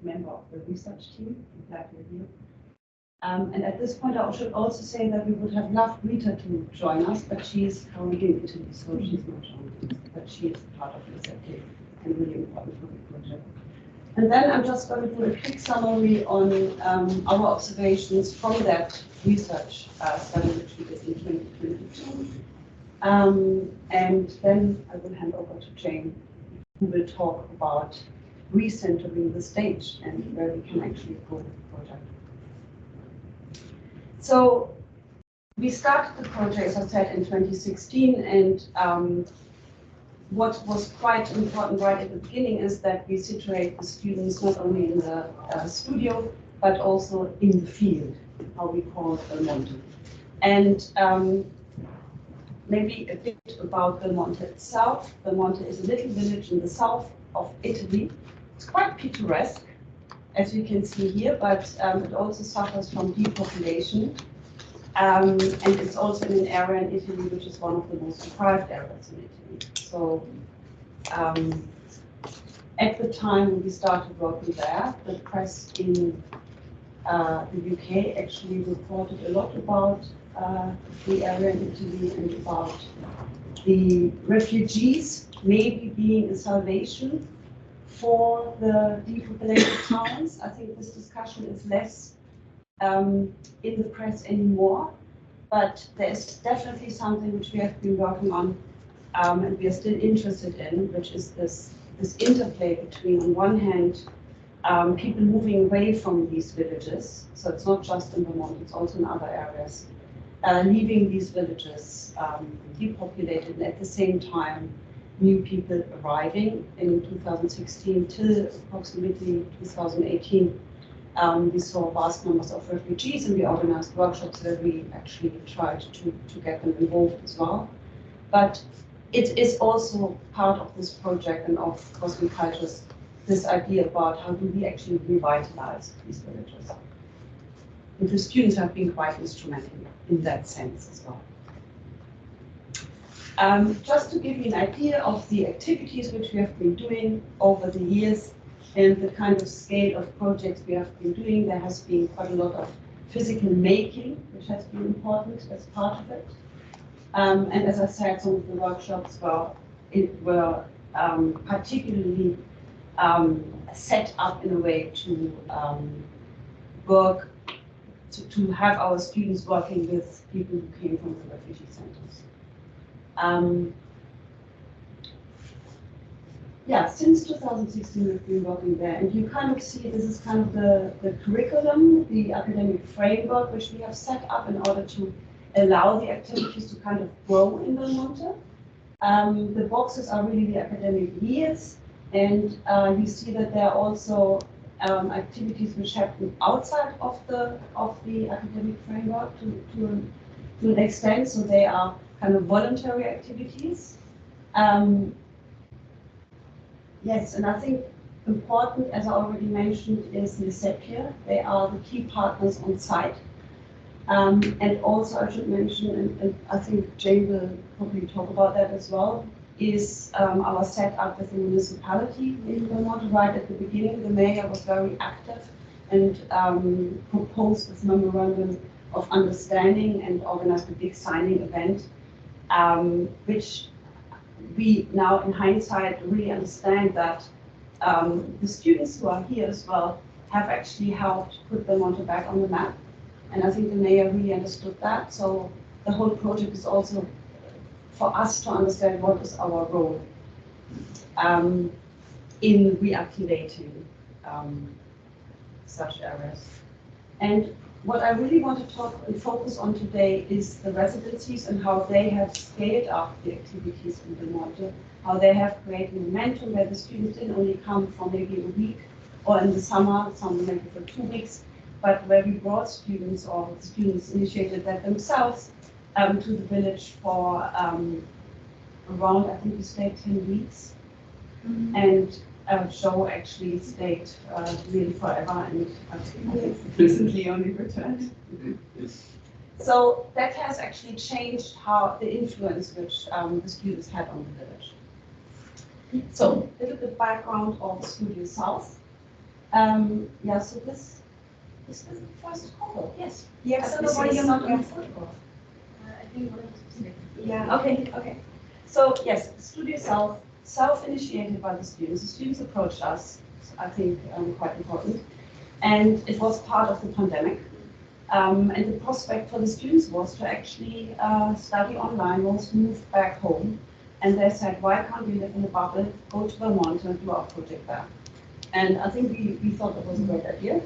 member of the research team. I'm glad you're here. And at this point, I should also say that we would have loved Rita to join us, but she is currently in Italy, so she's not joining us. But she is part of this activity and really important for the project. And then I'm just going to do a quick summary on our observations from that research study, which we did in 2022. And then I will hand over to Jane, who will talk about recentering the stage and where we can actually go with the project. So we started the project, as I said, in 2016, and what was quite important right at the beginning is that we situate the students not only in the studio, but also in the field, how we call Belmonte. And maybe a bit about Belmonte itself. Belmonte is a little village in the south of Italy. It's quite picturesque, as you can see here, but it also suffers from depopulation. And it's also in an area in Italy which is one of the most deprived areas in Italy. So at the time when we started working there, the press in the UK actually reported a lot about the area in Italy and about the refugees maybe being a salvation for the depopulated towns. I think this discussion is less in the press anymore, but there's definitely something which we have been working on and we are still interested in, which is this interplay between, on one hand, people moving away from these villages. So it's not just in Vermont, it's also in other areas, leaving these villages depopulated, and at the same time, new people arriving. In 2016 till approximately 2018, we saw vast numbers of refugees, and we organized workshops where we actually tried to get them involved as well. But it is also part of this project and of Cosmic Cultures, this idea about how do we actually revitalize these villages. And the students have been quite instrumental in that sense as well. Just to give you an idea of the activities which we have been doing over the years and the kind of scale of projects we have been doing, there has been quite a lot of physical making, which has been important as part of it. And as I said, some of the workshops were particularly set up in a way to work, to have our students working with people who came from the refugee centers. Yeah, since 2016 we've been working there, and you kind of see this is kind of the curriculum, the academic framework which we have set up in order to allow the activities to kind of grow in Belmonte. The boxes are really the academic years, and you see that there are also activities which happen outside of the academic framework to an extent, so they are kind of voluntary activities. Yes, and I think important, as I already mentioned, is Nisepia. They are the key partners on site. And also I should mention, and I think Jane will probably talk about that as well, is our setup with the municipality in Vermont. Right at the beginning, the mayor was very active and proposed this memorandum of understanding and organized a big signing event, which we now in hindsight really understand that the students who are here as well have actually helped put Vermont back on the map. And I think the mayor really understood that. So the whole project is also for us to understand what is our role in reactivating such areas. And what I really want to talk and focus on today is the residencies and how they have scaled up the activities in Belmonte, how they have created momentum where the students didn't only come for maybe a week or in the summer, some maybe for 2 weeks, but where we brought students, or the students initiated that themselves to the village for around, I think we stayed 10 weeks. Mm-hmm. And Joe actually stayed really forever and recently only returned. So that has actually changed how the influence which the students had on the village. So a little bit background of Studio South. Yeah, so this is the first cover. Yes. Yes, This why is you're not something- on photograph? I think what I'm saying. Yeah, okay. So yes, the studio self-initiated by the students. The students approached us, I think quite important. And it was part of the pandemic. And the prospect for the students was to actually study online, was moved back home. And they said, why can't we live in a bubble, go to Vermont and do our project there? And I think we thought that was a great idea.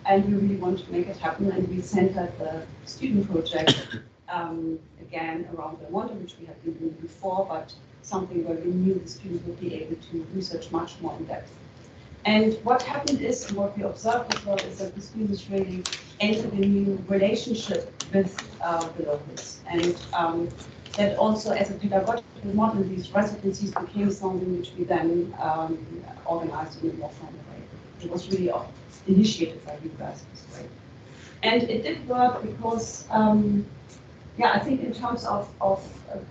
And we really wanted to make it happen. And we centered the student project again around Vermont, which we had been doing before, but something where we knew the students would be able to research much more in depth. And what happened is, and what we observed as well, is that the students really entered a new relationship with the locals. And that also, as a pedagogical model, these residencies became something which we then organized in a more formal way. It was really initiated by you guys this way. And it did work because, yeah, I think in terms of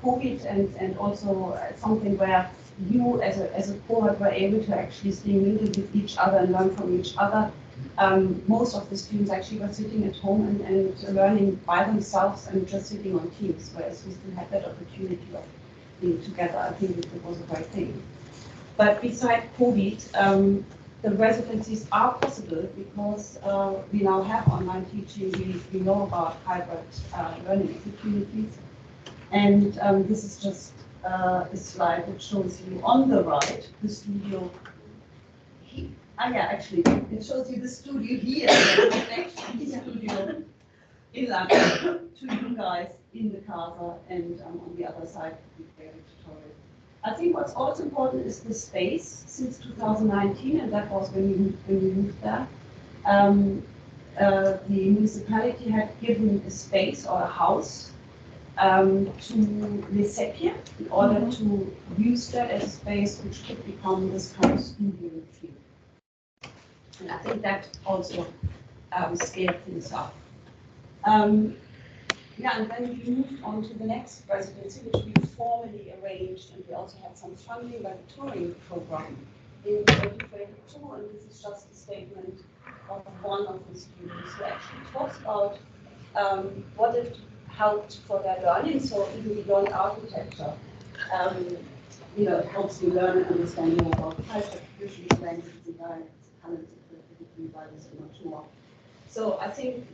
COVID and also something where you as a cohort were able to actually stay mingle with each other and learn from each other. Most of the students actually were sitting at home and learning by themselves and just sitting on teams, whereas we still had that opportunity of being together. I think it was a great thing. But besides COVID, the residencies are possible because we now have online teaching. We know about hybrid learning opportunities. And this is just a slide that shows you on the right the studio. Yeah, actually, it shows you the studio here, next to the studio in London, to you guys in the casa, and on the other side, the tutorial. I think what's also important is the space since 2019, and that was when we moved there. The municipality had given a space or a house to Lesepia in order to use that as a space which could become this kind of studio field. And I think that also scaled things up. Yeah, and then we moved on to the next residency, which we formally arranged, and we also had some funding by the touring program in 2022, and this is just a statement of one of the students who actually talks about what it helped for their learning, so even beyond architecture. It helps you learn and understand more about culture, traditions, languages, and dialects, talents, creativity, values, and much more. So I think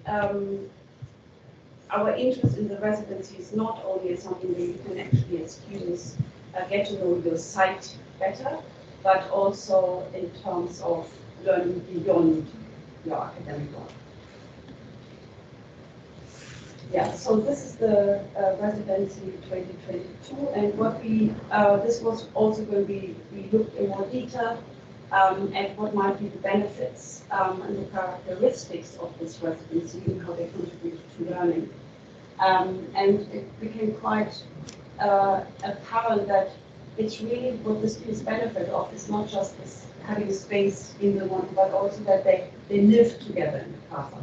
our interest in the residency is not only something that you can actually, as students, get to know your site better, but also in terms of learning beyond your academic work. Yeah, so this is the residency 2022, and what this was also going to be, we looked in more detail at what might be the benefits and the characteristics of this residency and how they contribute to learning. And it became quite apparent that it's really what the students benefit of is not just this having a space in the one, but also that they live together in the casa.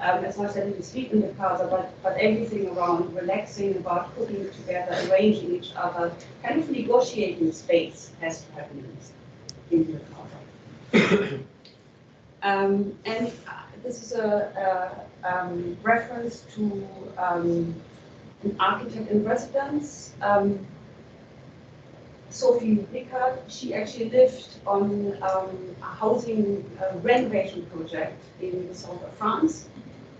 As much as they speak in the casa, but everything around relaxing, about cooking together, arranging each other, kind of negotiating space has to happen in the casa. And this is a reference to an architect in residence, Sophie Rickard. She actually lived on a housing renovation project in the south of France.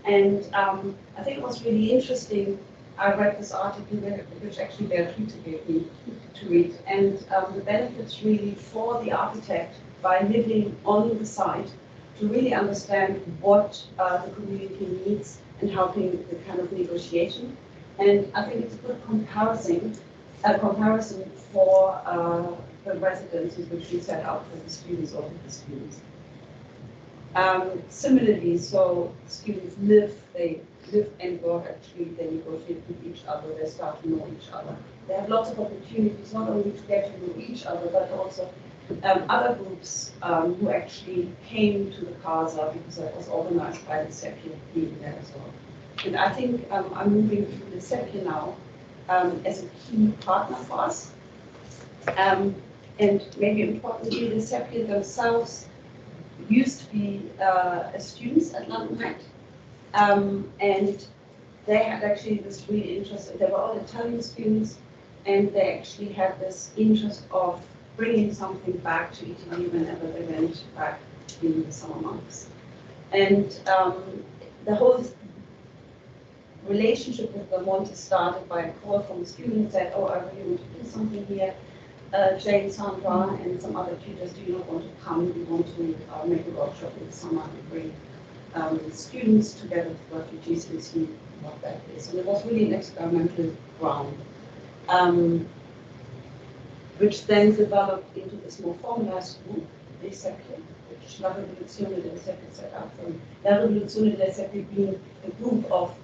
And I think it was really interesting. I read this article which actually Beatrice gave me to read. And the benefits really for the architect by living on the site to really understand what the community needs and helping the kind of negotiation. And I think it's a good comparison for the residences which we set out for the students or with the students. Similarly, so students they live and work actually, they negotiate with each other, they start to know each other. They have lots of opportunities not only to get to know each other, but also other groups who actually came to the casa because that was organized by the SEPIA being there as well. And I think I'm moving to the SEPIA now as a key partner for us. And maybe importantly, the SEPIA themselves used to be students at London Met, and they had actually this really interest. They were all Italian students, and they actually had this interest of bringing something back to Italy whenever they went back in the summer months. And the whole relationship with Vermont started by a call from a student who said, "Oh, I really want to do something here. Jane, Sandra, and some other tutors, do you not want to come? We want to make a workshop in the summer and bring students together with refugees and see what that is." And it was really an experimental ground, which then developed into this more formalized group, Research, which La Rivoluzione delle Secche set up. And La Rivoluzione delle Secche being a group of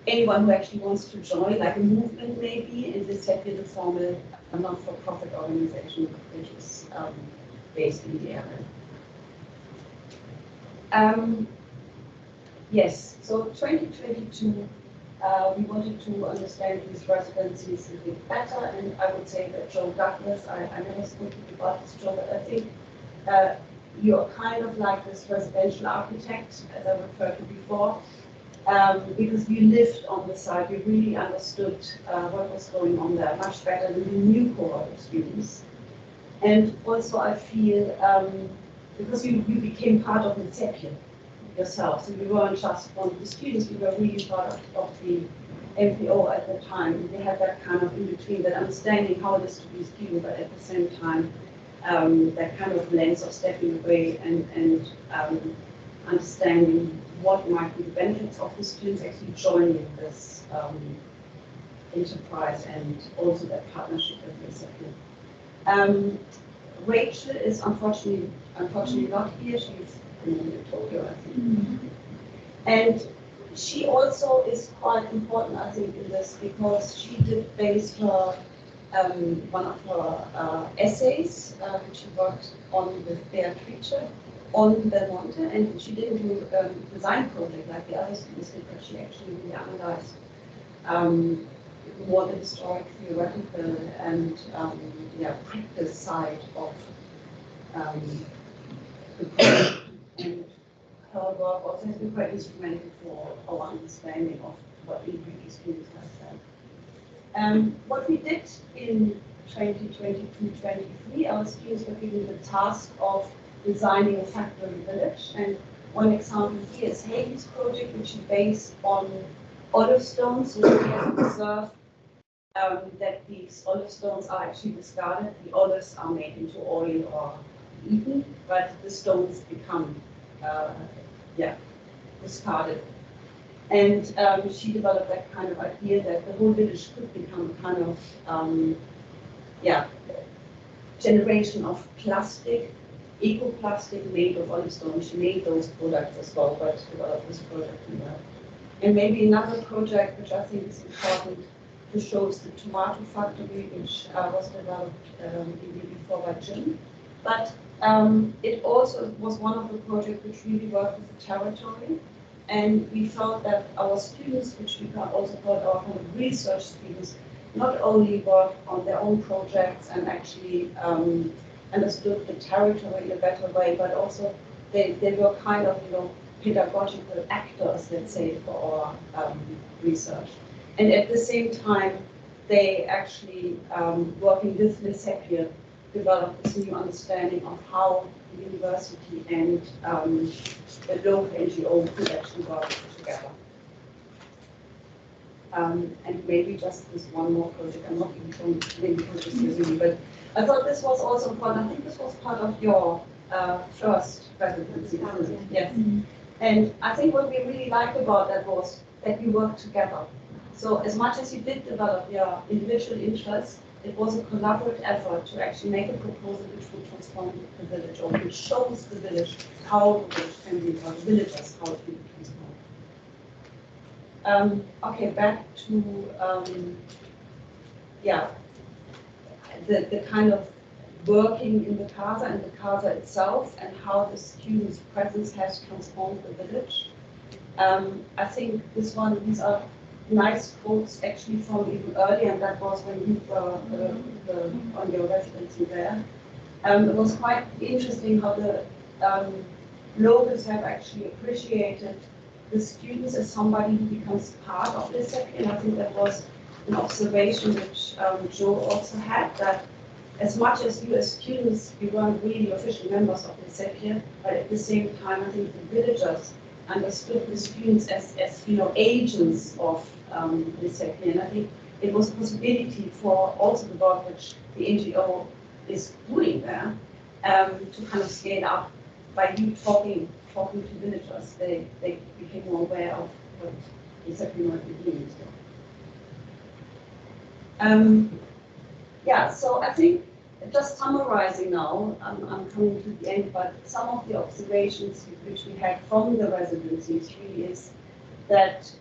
anyone who actually wants to join, like a movement maybe, and this had been a formal non-for-profit organization which is based in the area. Yes, so 2022, we wanted to understand these residencies a bit better, and I would say that Joe Douglas, I never spoke to you about this, Joe, but I think you're kind of like this residential architect, as I referred to before, because you lived on the site, you really understood what was going on there much better than the new cohort of students. And also I feel, because you became part of Metropolitan yourself, so you weren't just one of the students, you were really part of the MPO at the time. You had that kind of in between, that understanding how it is to be a student, but at the same time, that kind of lens of stepping away and understanding what might be the benefits of the students actually joining this enterprise, and also that partnership with Metropolitan. Rachel is unfortunately not here. She's in Tokyo, I think. Mm-hmm. And she also is quite important, I think, in this, because she did base her one of her essays, which she worked on with Beatrice, on Belmonte, and she didn't do a design project like the other students did, but she actually really analyzed more the historic, theoretical, and practice side of the project. And her work also has been quite instrumental for our understanding of what EPP students have said. What we did in 2022-23, our students were given the task of designing a factory village, and one example here is Haley's project, which is based on olive stones, which we have observed that these olive stones are actually discarded. The olives are made into oil or eaten, but the stones become discarded. And she developed that kind of idea that the whole village could become a kind of generation of plastic, eco-plastic made of olive stone. She made those products as well, but developed this project in that. And maybe another project which I think is important to show is the tomato factory, which was developed the year before by Jim. But it also was one of the projects which really worked with the territory. And we felt that our students, which we also called our kind of research students, not only worked on their own projects and actually understood the territory in a better way, but also they were kind of, pedagogical actors, let's say, for our research. And at the same time, they actually, working with Metropolitan, developed this new understanding of how the university and the local NGO could actually work together. And maybe just this one more project. I'm not even showing many projects here really, but I thought this was also important. I think this was part of your first residency, isn't it? Yes. Mm-hmm. And I think what we really liked about that was that you worked together. So as much as you did develop your individual interests, it was a collaborative effort to actually make a proposal which would transform the village, or which shows the village how the village can be, or the villagers how it can be transformed. Okay, back to the kind of working in the CASA and the CASA itself, and how the students' presence has transformed the village. I think these are nice quotes actually from even earlier, and that was when you were on your residency there. It was quite interesting how the locals have actually appreciated the students as somebody who becomes part of this sector. And I think that was an observation which Joe also had, that as much as you as students, you weren't really official members of the sector, but at the same time, I think the villagers understood the students as agents of the sector. And I think it was a possibility for also the work which the NGO is doing there to kind of scale up by you talking to villagers. They became more aware of what exactly might be doing. Yeah, so I think just summarizing now, I'm coming to the end, but some of the observations which we had from the residencies really is that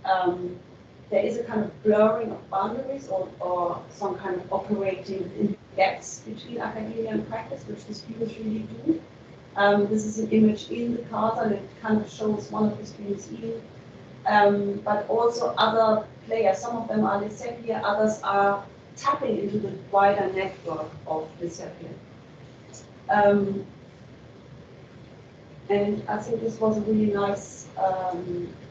there is a kind of blurring of boundaries or some kind of operating in gaps between academia and practice, which the students really do. This is an image in the Casa that kind of shows one of the students in, but also other players. Some of them are Lesepia, others are tapping into the wider network of Lesepia. And I think this was a really nice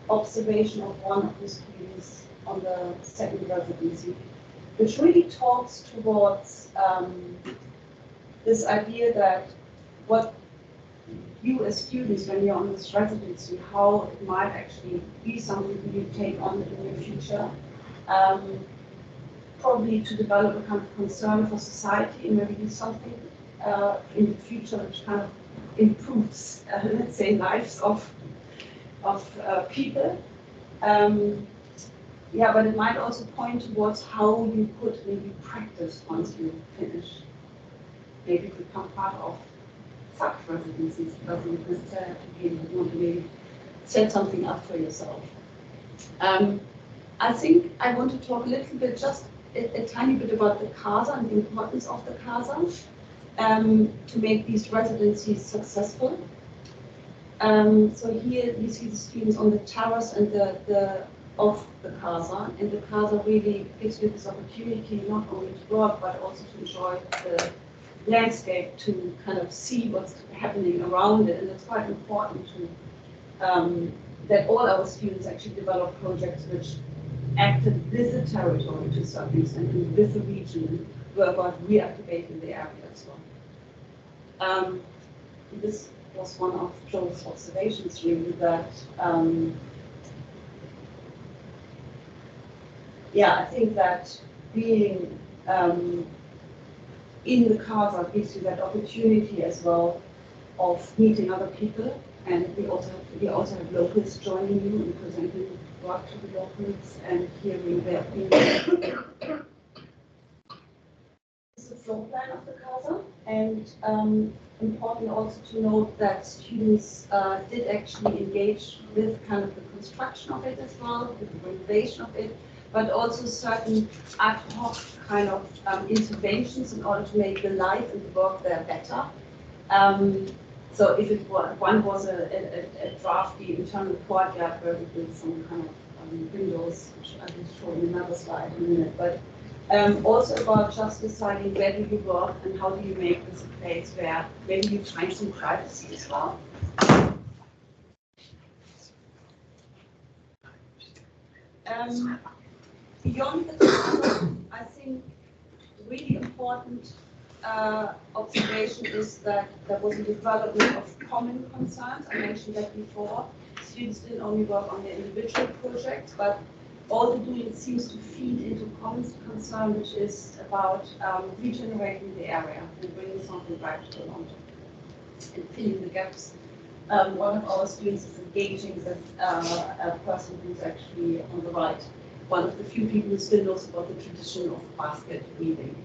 observation of one of the students on the second residency, which really talks towards this idea that what you as students, when you're on this residency, how it might actually be something you take on in your future. Probably to develop a kind of concern for society and maybe do something in the future which kind of improves, let's say, lives of people. Yeah, but it might also point towards how you could maybe practice once you finish. Maybe become part of such residencies. It doesn't necessarily you want to maybe set something up for yourself. I think I want to talk a little bit, just a tiny bit about the Casa and the importance of the Casa to make these residencies successful. So here you see the students on the terrace and of the Casa, and the Casa really gives you this opportunity not only to work but also to enjoy the landscape, to kind of see what's happening around it, and it's quite important to that all our students actually develop projects which acted with the territory to a certain extent and with the region, were about reactivating the area as well. This was one of Joel's observations, really, that yeah, I think that being in the Casa gives you that opportunity as well of meeting other people, and we also have locals joining you and presenting work to the locals and hearing their opinions. This is the floor plan of the Casa, and important also to note that students did actually engage with kind of the construction of it as well, with the renovation of it, but also certain ad hoc kind of interventions in order to make the life and the work there better. So if it was, one was a drafty internal courtyard where we did some kind of windows, which I will show in another slide in a minute, but also about just deciding where do you work and how do you make this a place where maybe you find some privacy as well. Beyond the Casa, I think really important observation is that there was a development of common concerns. I mentioned that before. Students didn't only work on their individual projects, but all the doing seems to feed into common concern, which is about regenerating the area and bringing something back to the long term and filling the gaps. One of our students is engaging with a person who's actually on the right, one of the few people who still knows about the tradition of basket weaving,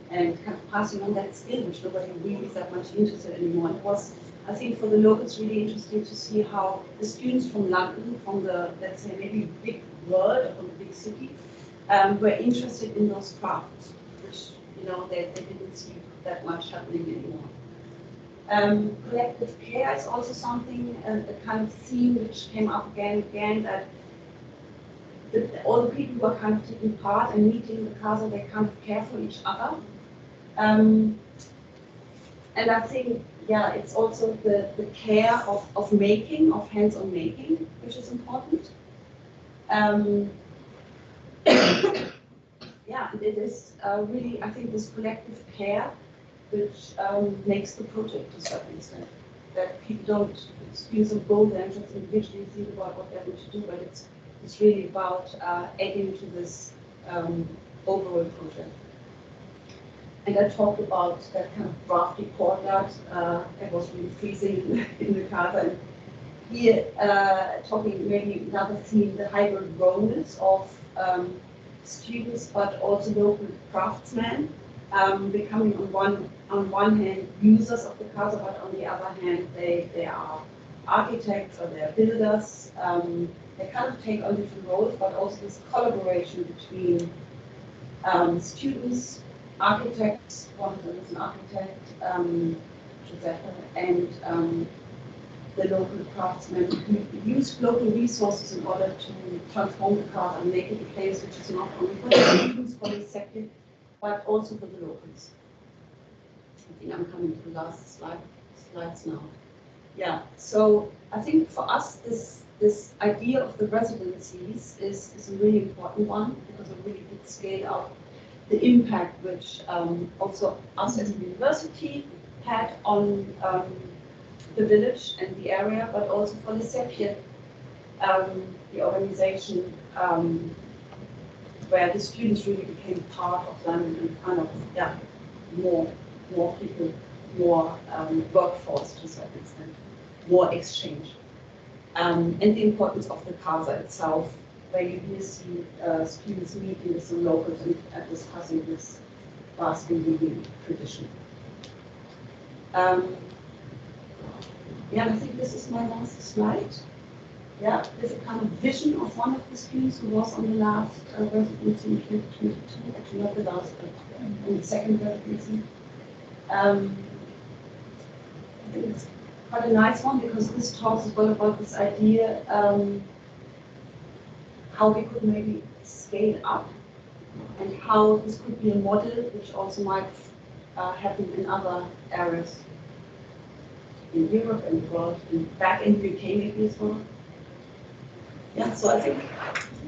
and kind of passing on that skill, which nobody really is that much interested anymore. It was, I think, for the locals really interesting to see how the students from London, from the, let's say, maybe big world or from the big city, were interested in those crafts, which, you know, they didn't see that much happening anymore. Collective care is also something, a kind of theme which came up again and again, that all the people who are kind of taking part and meeting the Casa, they kind of care for each other. And And I think, yeah, it's also the care of making, of hands-on making, which is important. Yeah, and it is really, I think, this collective care which makes the project to a certain extent. That people don't, students don't go there and just individually think about what they're going to do, but it's really about adding to this overall project. And I talked about that kind of draft report that was really freezing in the Casa. And here, talking maybe another theme, the hybrid roles of students, but also local craftsmen, becoming on one hand users of the Casa, but on the other hand they are architects or they're builders. They kind of take on different roles, but also this collaboration between students, architects, one of them is an architect, Giuseppe, and the local craftsmen who use local resources in order to transform the Casa and make it a place which is not only for the students, for the sector, but also for the locals. I think I'm coming to the last slides now. Yeah, so I think for us this idea of the residencies is a really important one because it really did scale up the impact which also us as a university had on the village and the area, but also for the SEPIA, the organization where the students really became part of them and kind of, yeah, more people, more workforce to a certain extent, more exchange. And the importance of the Casa itself, where you here see students meeting with some locals and discussing this basket weaving tradition. Yeah, I think this is my last slide. Yeah, there's a kind of vision of one of the students who was on the last residency in 2022, actually not the last, but on the second residency. I think it's quite a nice one because this talks as well about this idea how we could maybe scale up and how this could be a model which also might happen in other areas in Europe and the world and back in the UK maybe as well. Yeah, so I think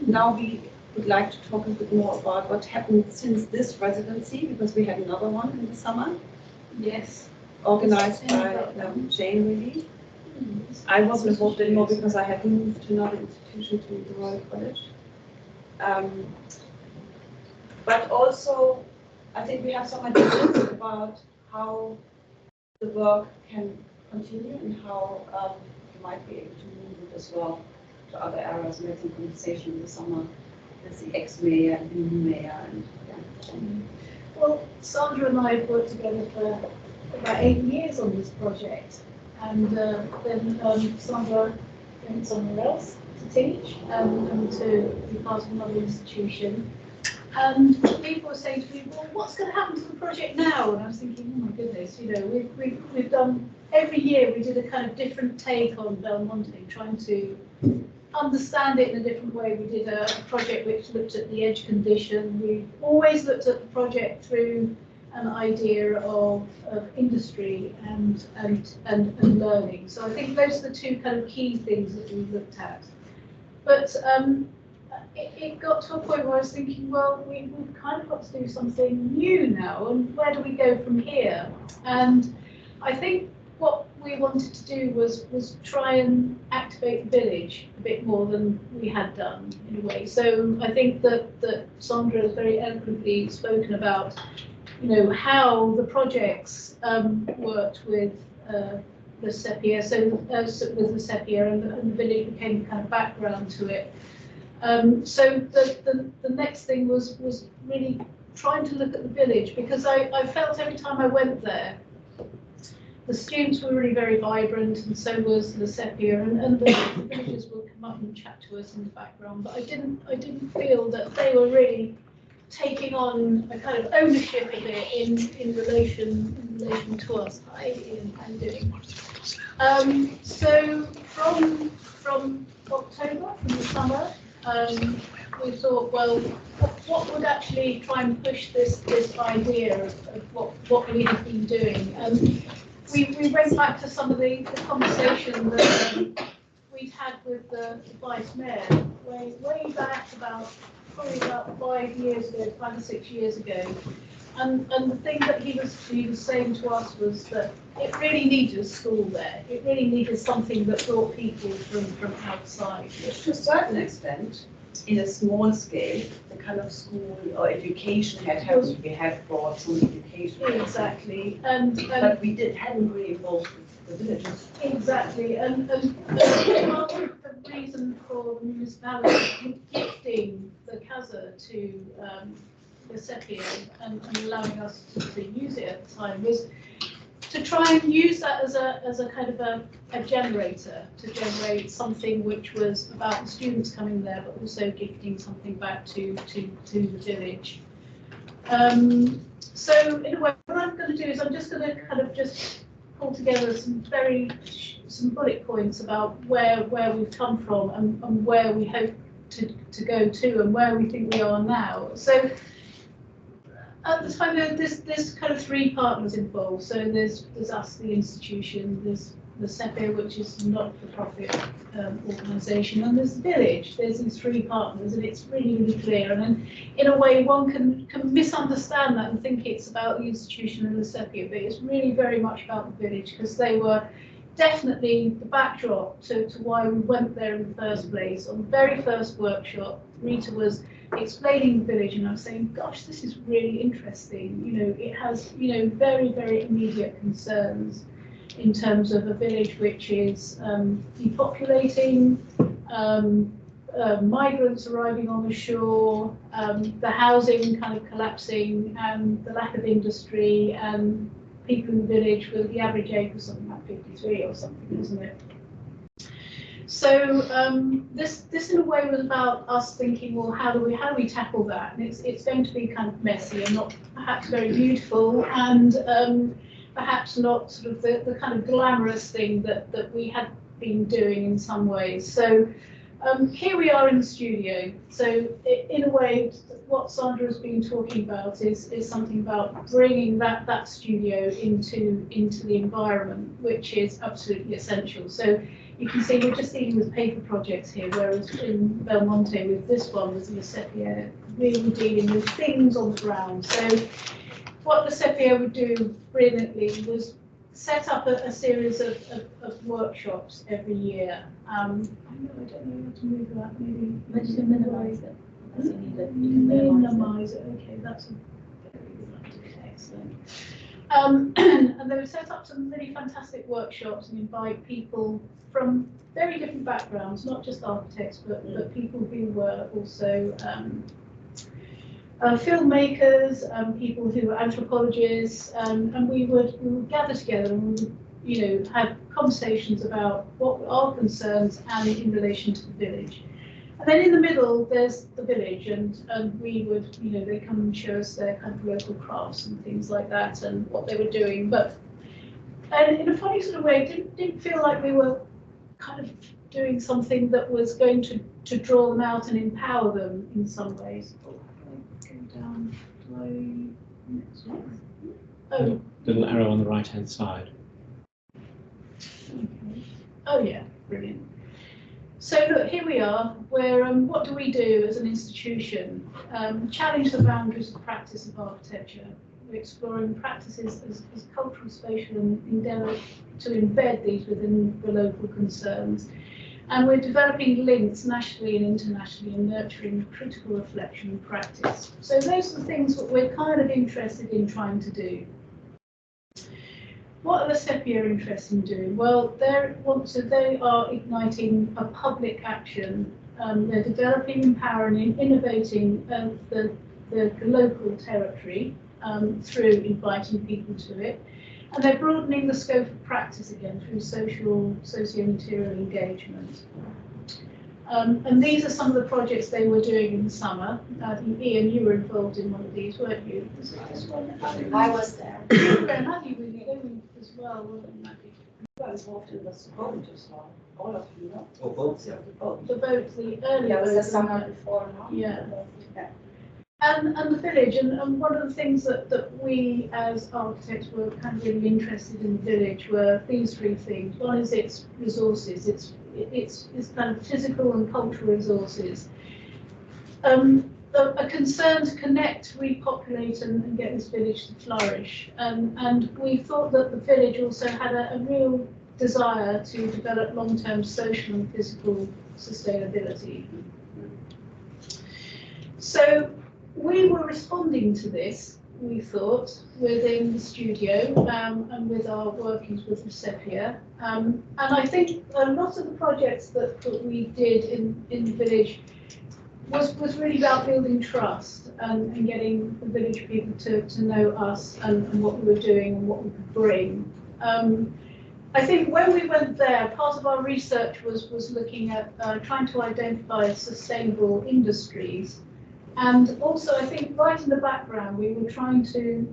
now we would like to talk a bit more about what happened since this residency, because we had another one in the summer. Yes. Organized by Jane, really. I wasn't involved anymore because I had moved to another institution, to the Royal College. But also, I think we have some ideas about how the work can continue and how you might be able to move it as well to other areas. We had some conversation in the summer with the ex-mayor and the new mayor. And, yeah. Well, Sandra and I have worked together for about 8 years on this project, and then Sandra went somewhere else to teach and to be part of another institution. And people were saying to me, well, what's going to happen to the project now? And I was thinking, oh my goodness, you know, we've done, every year we did a kind of different take on Belmonte, trying to understand it in a different way. We did a project which looked at the edge condition. We always looked at the project through an idea of industry and learning. So I think those are the two kind of key things that we looked at. But it got to a point where I was thinking, well, we've kind of got to do something new now, and where do we go from here? And I think what we wanted to do was try and activate the village a bit more than we had done, in a way. So I think that Sandra has very eloquently spoken about, you know, how the projects worked with the SEPIA, so with the SEPIA, and the village became kind of background to it. So the next thing was really trying to look at the village, because I felt every time I went there, the students were really very vibrant, and so was the SEPIA, and the villagers would come up and chat to us in the background. But I didn't feel that they were really taking on a kind of ownership of it in relation to us. Hi, Ian, how are you doing? So from October, from the summer, we thought, well, what would actually try and push this idea of what we have been doing? we went back to some of the conversation that we'd had with the vice mayor way back probably about 5 years ago, 5 or 6 years ago. And the thing that he was saying to us was that it really needed a school there. It really needed something that brought people from outside. To a certain extent, in a small scale, the kind of school or education we have brought some education. Exactly. But we hadn't really involved the villages. Exactly. And part of the reason for the municipality gifting the CASA to the Sepia and allowing us to use it at the time was to try and use that as a kind of a generator to generate something which was about the students coming there, but also gifting something back to the village. So in a way, what I'm going to do is I'm just going to kind of just pull together some bullet points about where we've come from and where we hope to go to and where we think we are now. So at the time, there's kind of 3 partners involved. So there's us, the institution, there's the SEPIA, which is a not-for-profit organisation, and there's the village. There's these 3 partners, and it's really clear. And then, in a way, one can misunderstand that and think it's about the institution and the SEPIA, but it's really very much about the village, because they were definitely the backdrop to why we went there in the first place. On the very first workshop, Rita was explaining the village, and I was saying, gosh, this is really interesting. You know, it has, very immediate concerns in terms of a village which is depopulating, migrants arriving on the shore, the housing kind of collapsing, and the lack of industry, and people in the village with the average age was something like 53 or something, isn't it? So this in a way was about us thinking, well, how do we tackle that? And it's going to be kind of messy and not perhaps very beautiful, and perhaps not sort of the kind of glamorous thing that we had been doing in some ways. So here we are in the studio. So in a way, what Sandra has been talking about is something about bringing that studio into the environment, which is absolutely essential. So you can see we're just dealing with paper projects here, whereas in Belmonte with this one was the Sepia, really dealing with things on the ground. So what the Sepia would do brilliantly was set up a series of workshops every year. I don't know how to move that, maybe. But you can minimize it. You can Minimize it. Okay, that's a very good idea. Excellent. And they would set up some really fantastic workshops and invite people from very different backgrounds, not just architects, but people who were also filmmakers, people who were anthropologists, and we would gather together and we would, have conversations about what were our concerns and in relation to the village. And then in the middle, there's the village, and we would, they come and show us their kind of local crafts and things like that, and what they were doing. But and in a funny sort of way, it didn't feel like we were kind of doing something that was going to draw them out and empower them in some ways. Down, oh, little arrow on the right hand side. Okay. Oh yeah, brilliant. So look, here we are, where what do we do as an institution? Challenge the boundaries of practice of architecture. We're exploring practices as cultural, spatial, and endeavour to embed these within the local concerns. And we're developing links nationally and internationally and nurturing critical reflection and practice. So those are the things that we're kind of interested in trying to do. What are the Sepia interested in doing? Well, they are igniting a public action. They're developing, empowering, and innovating the local territory through inviting people to it. And they're broadening the scope of practice again through socio-material engagement. And these are some of the projects they were doing in the summer. Ian, you were involved in one of these, weren't you? Was it this one? I was there. And Maddie was going as well, wasn't Maddie? I was involved in the boat as well. All of you, no? Oh, boats, yeah. The boat. The boat, the early Yeah, it was the boat, summer wasn't it? before, no? Yeah. Yeah. and the village. And one of the things that we as architects were kind of really interested in the village were these three things. One is its resources, its kind of physical and cultural resources. A concern to connect, repopulate and get this village to flourish. And we thought that the village also had a real desire to develop long-term social and physical sustainability. So we were responding to this, we thought, within the studio and with our workings with Sepia. And I think a lot of the projects that we did in the village was really about building trust and getting the village people to know us and what we were doing and what we could bring. I think when we went there, part of our research was looking at trying to identify sustainable industries. And also, I think right in the background, we were trying to,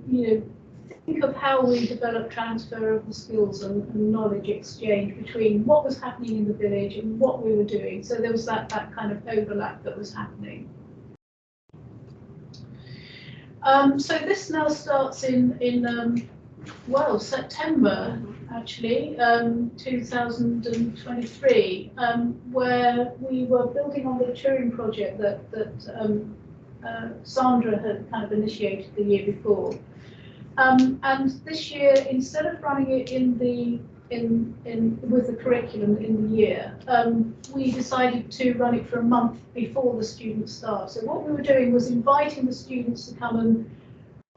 think of how we develop transfer of the skills and knowledge exchange between what was happening in the village and what we were doing. So there was that kind of overlap that was happening. So this now starts in September, actually, 2023, where we were building on the Turing project that Sandra had kind of initiated the year before. And this year, instead of running it with the curriculum in the year, we decided to run it for a month before the students start. So what we were doing was inviting the students to come and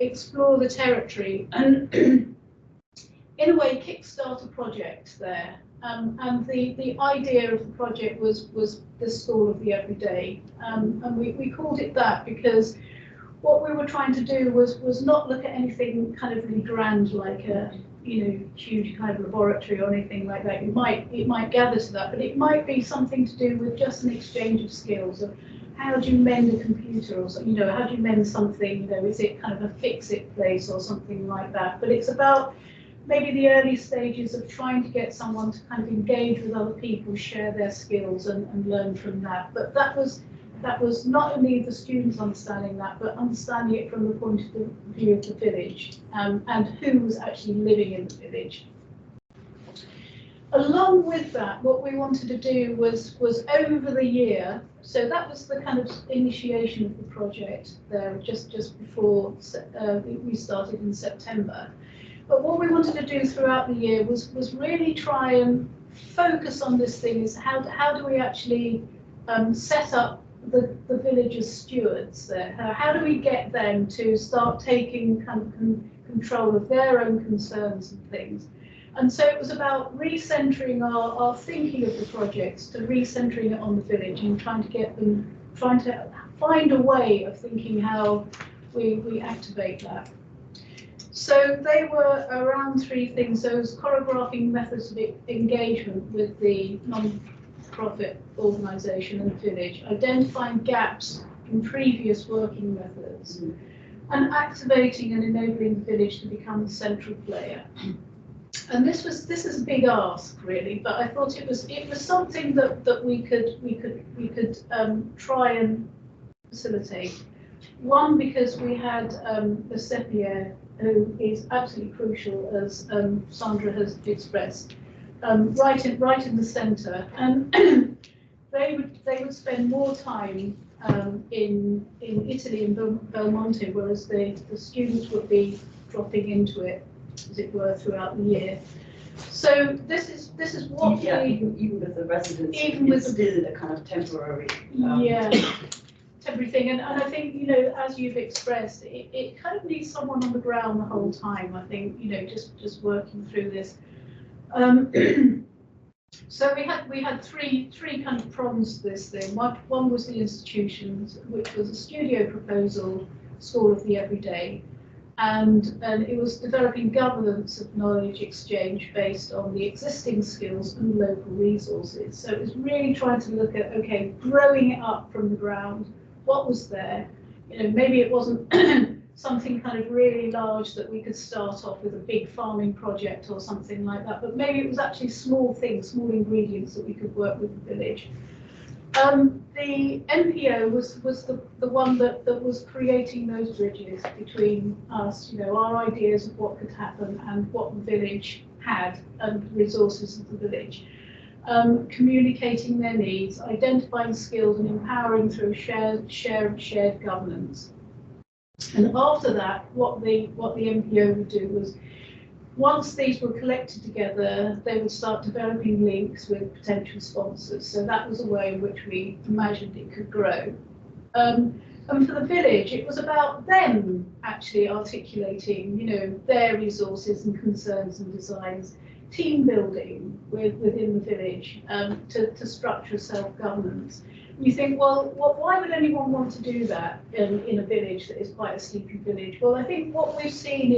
explore the territory and in a way kickstart a project there. And the idea of the project was the school of the everyday. And we called it that because what we were trying to do was not look at anything kind of really grand like a huge kind of laboratory or anything like that. It might gather to that, but it might be something to do with just an exchange of skills of how do you mend a computer, or how do you mend something, is it kind of a fix-it place or something like that. But it's about maybe the early stages of trying to get someone to kind of engage with other people, share their skills and learn from that. But that was not only the students understanding that, but understanding it from the point of view of the village and who was actually living in the village. Along with that, what we wanted to do was over the year, so that was the kind of initiation of the project there, just before we started in September. But what we wanted to do throughout the year was really try and focus on this thing: is how do we actually set up the village as stewards there? How do we get them to start taking kind of control of their own concerns and things? And so it was about recentering our thinking of the projects to recentering it on the village and trying to find a way of thinking how we activate that. So they were around three things. So it was choreographing methods of engagement with the non-profit organisation and village, identifying gaps in previous working methods, and activating and enabling the village to become the central player. And this is a big ask, really, but I thought it was something that we could try and facilitate. One, because we had the Sepia, who is absolutely crucial, as Sandra has expressed, right in the centre, and they would spend more time in Italy, in Belmonte, whereas the students would be dropping into it, as it were, throughout the year. So this is what even with the Residencies, it's still a kind of temporary temporary thing, and I think as you've expressed, it kind of needs someone on the ground the whole time. I think just working through this. So we had three kind of prongs to this thing. One was the institutions, which was a studio proposal, School of the Everyday. And it was developing governance of knowledge exchange based on the existing skills and local resources. So it was really trying to look at, okay, growing it up from the ground, what was there? Maybe it wasn't something kind of really large that we could start off with a big farming project or something like that, but maybe it was actually small things, small ingredients that we could work with the village. The NPO was the one that was creating those bridges between us, our ideas of what could happen and what the village had and the resources of the village. Communicating their needs, identifying skills and empowering through shared governance. And after that, what the NPO would do was, once these were collected together, they would start developing links with potential sponsors. So that was a way in which we imagined it could grow. And for the village, it was about them actually articulating, their resources and concerns and designs, team building within the village to structure self-governance. You think, well, why would anyone want to do that in a village that is quite a sleepy village? Well, I think what we've seen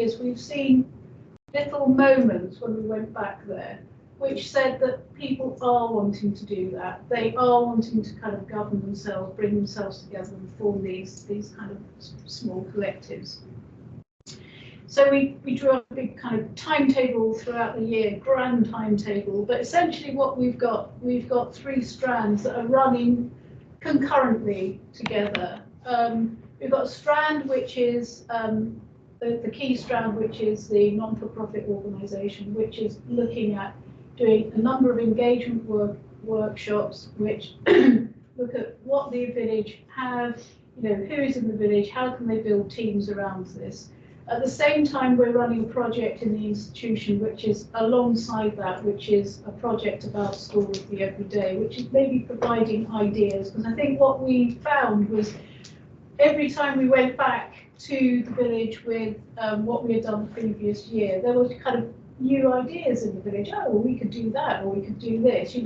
little moments when we went back there, which said that people are wanting to do that. They are wanting to kind of govern themselves, bring themselves together and form these kind of small collectives. So we drew up a big kind of timetable throughout the year, grand timetable, but essentially what we've got 3 strands that are running concurrently together. We've got a strand which is the key strand, which is the non-for-profit organisation, which is looking at doing a number of engagement workshops, which look at what the village have, who is in the village, how can they build teams around this. At the same time, we're running a project in the institution, which is alongside that, which is a project about school of the everyday, which is maybe providing ideas. Because I think what we found was every time we went back to the village with what we had done the previous year, there was kind of new ideas in the village. Oh, well, we could do that, or we could do this.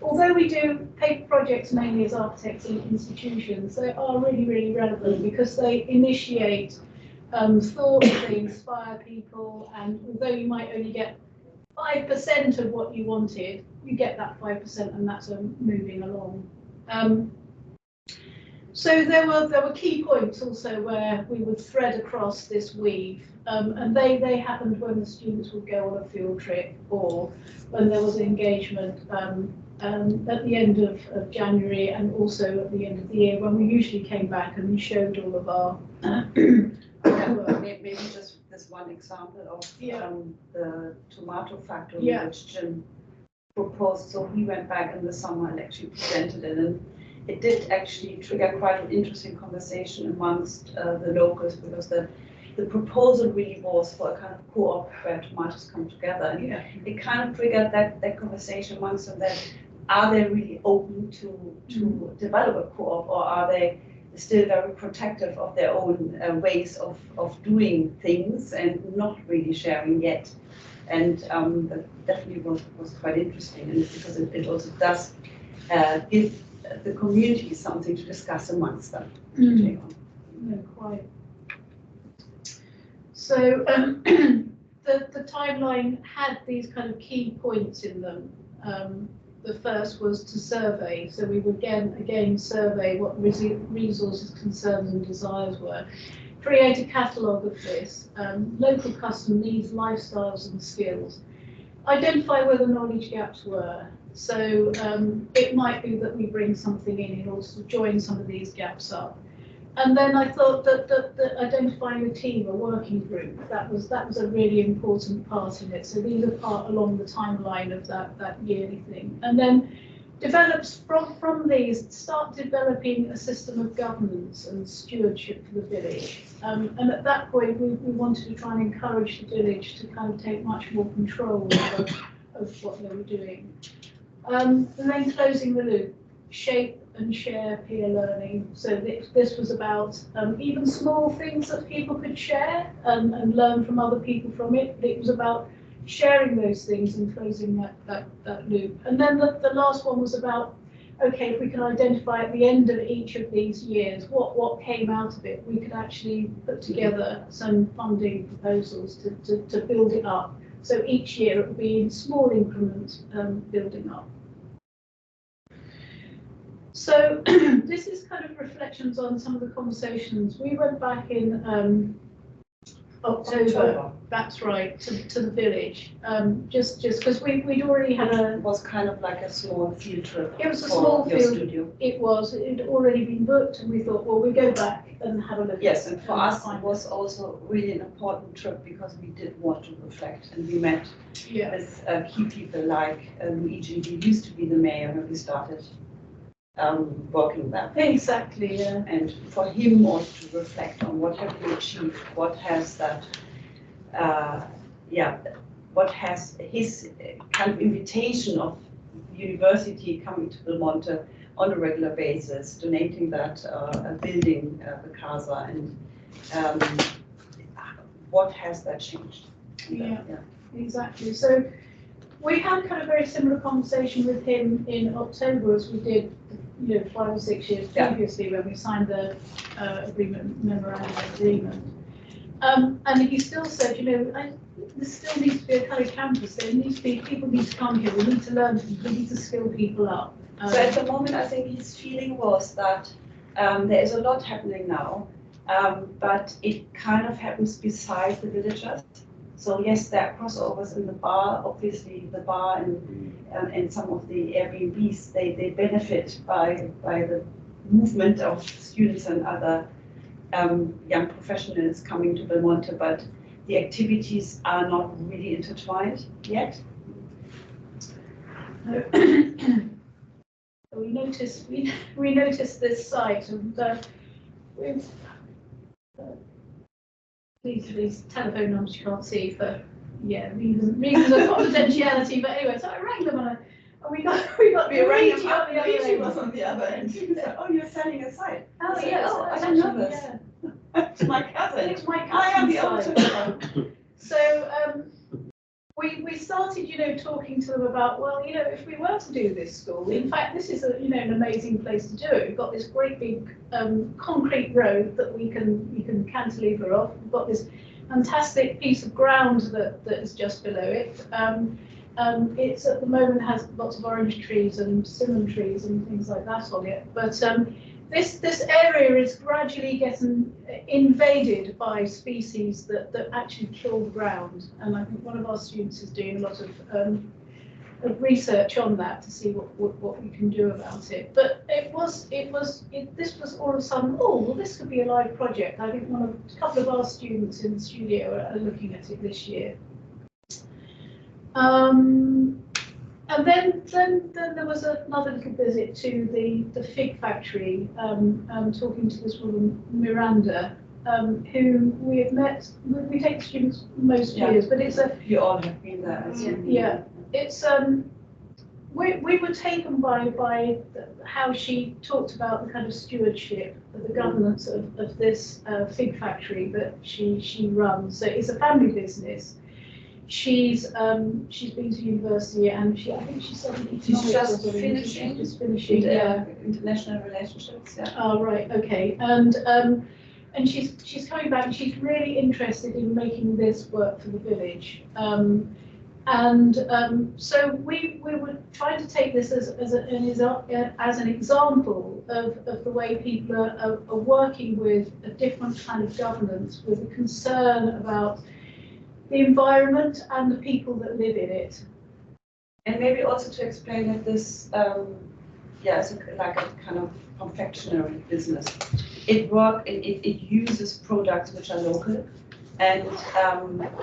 Although we do paper projects mainly as architects in institutions, they are really, really relevant because they initiate thoughts, they inspire people, and although you might only get 5% of what you wanted, you get that 5%, and that's moving along. So there were key points also where we would thread across this weave, and they happened when the students would go on a field trip or when there was an engagement at the end of January and also at the end of the year when we usually came back and we showed all of our work. Maybe just this one example of the tomato factory which Jim proposed. So he went back in the summer and actually presented it, and it did actually trigger quite an interesting conversation amongst the locals, because the proposal really was for a kind of co-op where tomatoes come together. And it kind of triggered that conversation amongst them, that are they really open to develop a co-op, or are they still very protective of their own ways of doing things and not really sharing yet? And that definitely was quite interesting, and because it also does give the community something to discuss amongst them. No, quite. So the timeline had these kind of key points in them. The first was to survey, so we would again survey what resources, concerns and desires were, create a catalogue of this, local custom needs, lifestyles and skills, identify where the knowledge gaps were. So it might be that we bring something in order to join some of these gaps up. And then I thought that identifying a team, a working group, that was a really important part in it. So these are part along the timeline of that yearly thing. And then develops from these, start developing a system of governance and stewardship for the village. And at that point, we wanted to try and encourage the village to kind of take much more control of what they were doing. And then closing the loop, shape and share peer learning. So this was about even small things that people could share and learn from other people from it. But it was about sharing those things and closing that loop. And then the last one was about, okay, if we can identify at the end of each of these years what came out of it, we could actually put together some funding proposals to build it up. So each year it would be in small increments building up. So this is kind of reflections on some of the conversations. We went back in October. That's right, to the village. Just because we'd already had It was kind of like a small field trip. It was a for small your field. studio. It had already been booked, and we thought, well, we go back and have a look. Yes, at it and for us it was also really an important trip because we did want to reflect, and we met Yeah. with key people like Luigi, who used to be the mayor when we started working there. Exactly. Yeah. And for him also to reflect on what have we achieved, what has that, what has his kind of invitation of university coming to Belmonte on a regular basis, donating that building, the Casa, and what has that changed? Yeah. Exactly. So we had kind of very similar conversation with him in October as we did, 5 or 6 years previously when we signed the memorandum of agreement. And he still said, there still needs to be a kind of campus. There needs to be people need to come here. We need to learn. We need to skill people up. So at the moment, I think his feeling was that there is a lot happening now, but it kind of happens beside the villagers. So yes, there are crossovers in the bar. Obviously, the bar and some of the Airbnbs, they benefit by the movement of students and other young professionals coming to Belmonte, but the activities are not really intertwined yet. We noticed this site, and with these telephone numbers you can't see for reasons of confidentiality. But anyway, so I rang them and we got Luigi Luigi on the other Luigi end. was on the other end. He said, "Oh, you're selling a site." Oh I said, yes, "Oh, I didn't know this." Yeah. It's my cousin. It's my I am the cousin's owner. site. So we started, talking to them about, well, if we were to do this school, in fact, this is an amazing place to do it. We've got this great big concrete road that we can cantilever off. We've got this fantastic piece of ground that is just below it. It's at the moment has lots of orange trees and cinnamon trees and things like that on it. But this area is gradually getting invaded by species that actually kill the ground, and I think one of our students is doing a lot of research on that to see what we can do about it. But this was all of a sudden, oh well, this could be a live project. I think a couple of our students in the studio are looking at it this year. And then there was another little visit to the fig factory, talking to this woman, Miranda, who we have met. We take students most years, but it's a... You all have been there. Yeah, it's... We were taken by how she talked about the kind of stewardship, the governance of this fig factory that she runs. So it's a family business. She's been to university, and I think she studied economics. Just finishing international relationships. Yeah. Oh right, okay, and she's coming back, and she's really interested in making this work for the village. So we were trying to take this as an example of the way people are working with a different kind of governance, with a concern about the environment and the people that live in it. And maybe also to explain that this, it's like a kind of confectionery business. It uses products which are local, and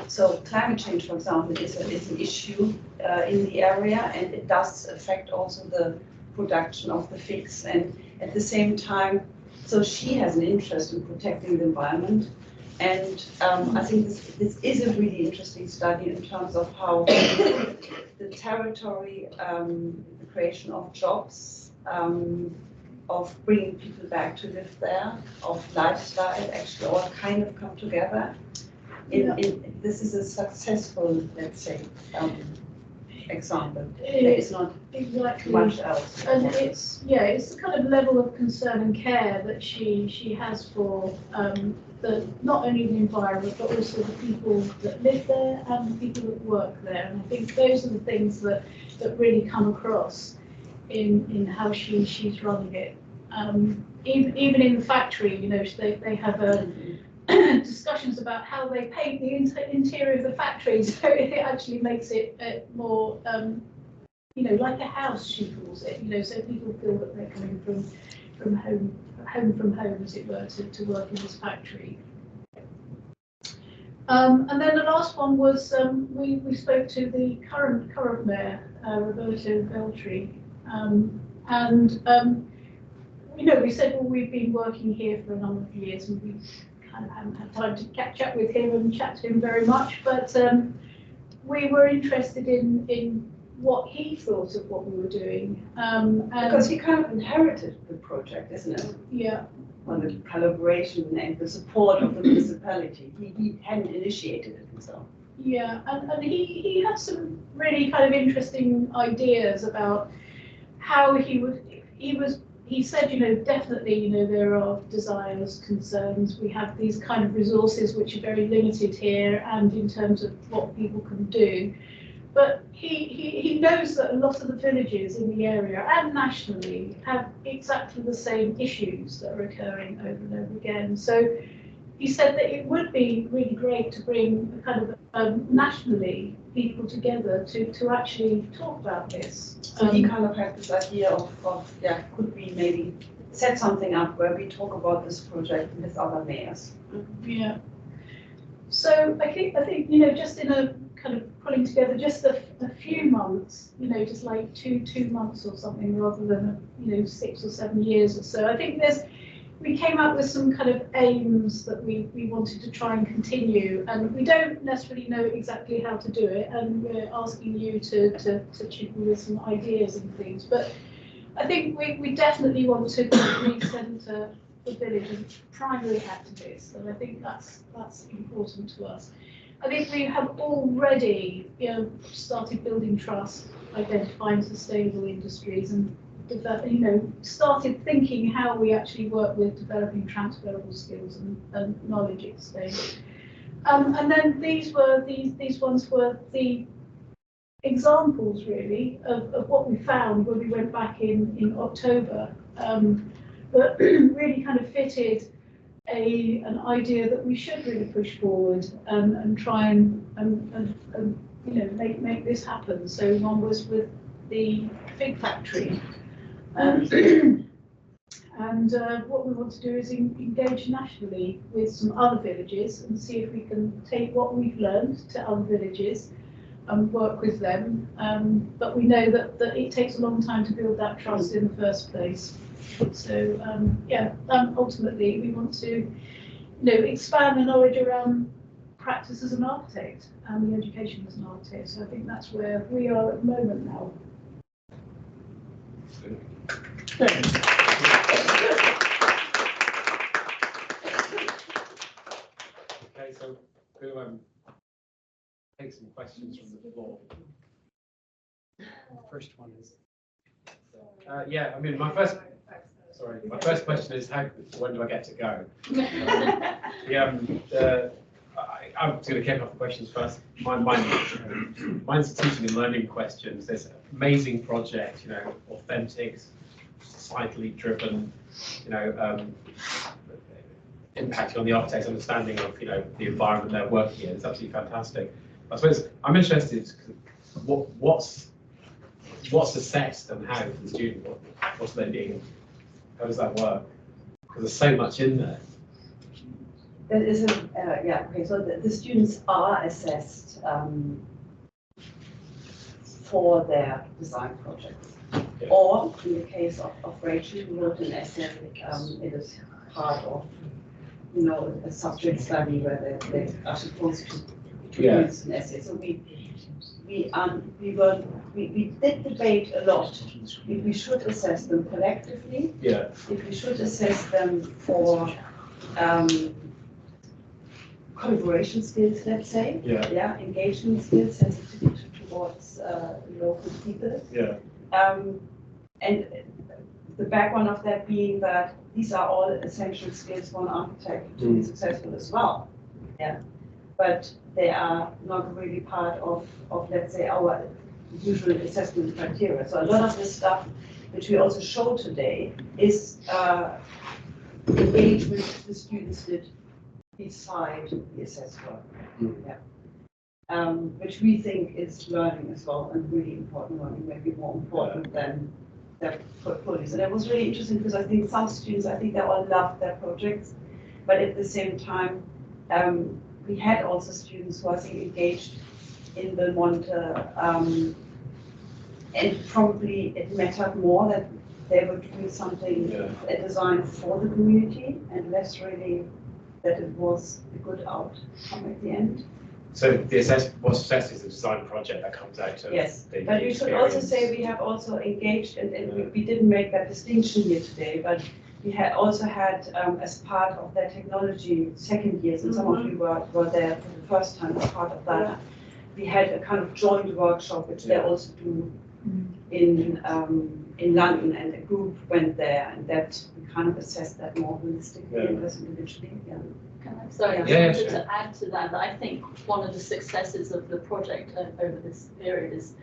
so climate change, for example, is an issue in the area, and it does affect also the production of the figs. And at the same time, so she has an interest in protecting the environment. And I think this is a really interesting study in terms of how the territory, the creation of jobs, of bringing people back to live there, of lifestyle, actually all kind of come together. This is a successful, let's say, example. There is not exactly much else. And it's the kind of level of concern and care that she has for not only the environment, but also the people that live there and the people that work there. And I think those are the things that really come across in how she's running it. Even in the factory, they have discussions about how they paint the interior of the factory, so it actually makes it more, like a house, she calls it, so people feel that they're coming from home, as it were, to work in this factory. And then the last one was we spoke to the current mayor, Roberto Veltri, we said, well, we've been working here for a number of years and we kind of haven't had time to catch up with him and chat to him very much, but we were interested in what he thought of what we were doing. Because he kind of inherited the project, isn't it? Yeah. On the collaboration and the support of the municipality. He hadn't initiated it himself. Yeah, and he had some really kind of interesting ideas about how he said, definitely, there are desires, concerns. We have these kind of resources which are very limited here and in terms of what people can do. But he knows that a lot of the villages in the area and nationally have exactly the same issues that are occurring over and over again. So he said that it would be really great to bring a kind of nationally people together to actually talk about this. So he kind of had this idea of could we maybe set something up where we talk about this project with other mayors? Yeah. So I think just in a kind of pulling together just a few months, just like two months or something, rather than 6 or 7 years or so. I think we came up with some kind of aims that we wanted to try and continue, and we don't necessarily know exactly how to do it, and we're asking you to chip in with some ideas and things. But I think we definitely want to recenter the village as primary activists, and I think that's important to us. I think we have already started building trust, identifying sustainable industries, and started thinking how we actually work with developing transferable skills and knowledge exchange. And then these ones were the examples really of what we found when we went back in October, that really kind of fitted an idea that we should really push forward and try and make this happen. So one was with the fig factory. And what we want to do is engage nationally with some other villages and see if we can take what we've learned to other villages and work with them. But we know that it takes a long time to build that trust in the first place. So ultimately we want to expand the knowledge around practice as an architect and the education as an architect. So I think that's where we are at the moment now. Okay, so we'll take some questions from the floor. The first one is. My first question is when do I get to go? I'm just going to kick off the questions first. Mine's teaching and learning questions. There's an amazing project, authentic, societally driven, impacting on the architect's understanding of, the environment they're working in. It's absolutely fantastic. I suppose I'm interested, what's assessed and how for the student? What's they being? How does that work? Because there's so much in there. That is so the students are assessed for their design projects. Yeah. Or in the case of Rachel, who wrote an essay, it is part of a subject study where they are supposed to produce an essay. So we did debate a lot if we should assess them collectively, if we should assess them for collaboration skills, let's say, engagement skills, sensitivity towards local people. And the background of that being that these are all essential skills for an architect to be successful as well. But they are not really part of let's say, our usual assessment criteria. So a lot of this stuff, which we also show today, is engagement the students did beside the assessed work. Mm. Yeah. Which we think is learning as well, and really important learning, maybe more important than their portfolios. And it was really interesting because I think some students, I think they all loved their projects, but at the same time, we had also students who I think engaged in Belmont, and probably it mattered more that they were doing something, a design for the community, and less really that it was a good outcome at the end. So what's assessed is a design project that comes out of Yes, the but we should also experience. say we have also engaged, and we didn't make that distinction here today, but we had also had, as part of their technology second years, and some of you were there for the first time as part of that, we had a kind of joint workshop, which they also do in London, and a group went there, and that we kind of assessed that more holistically and less individually. Yeah. Sorry, I Yeah, just wanted sure. to add to that, that I think one of the successes of the project over this period is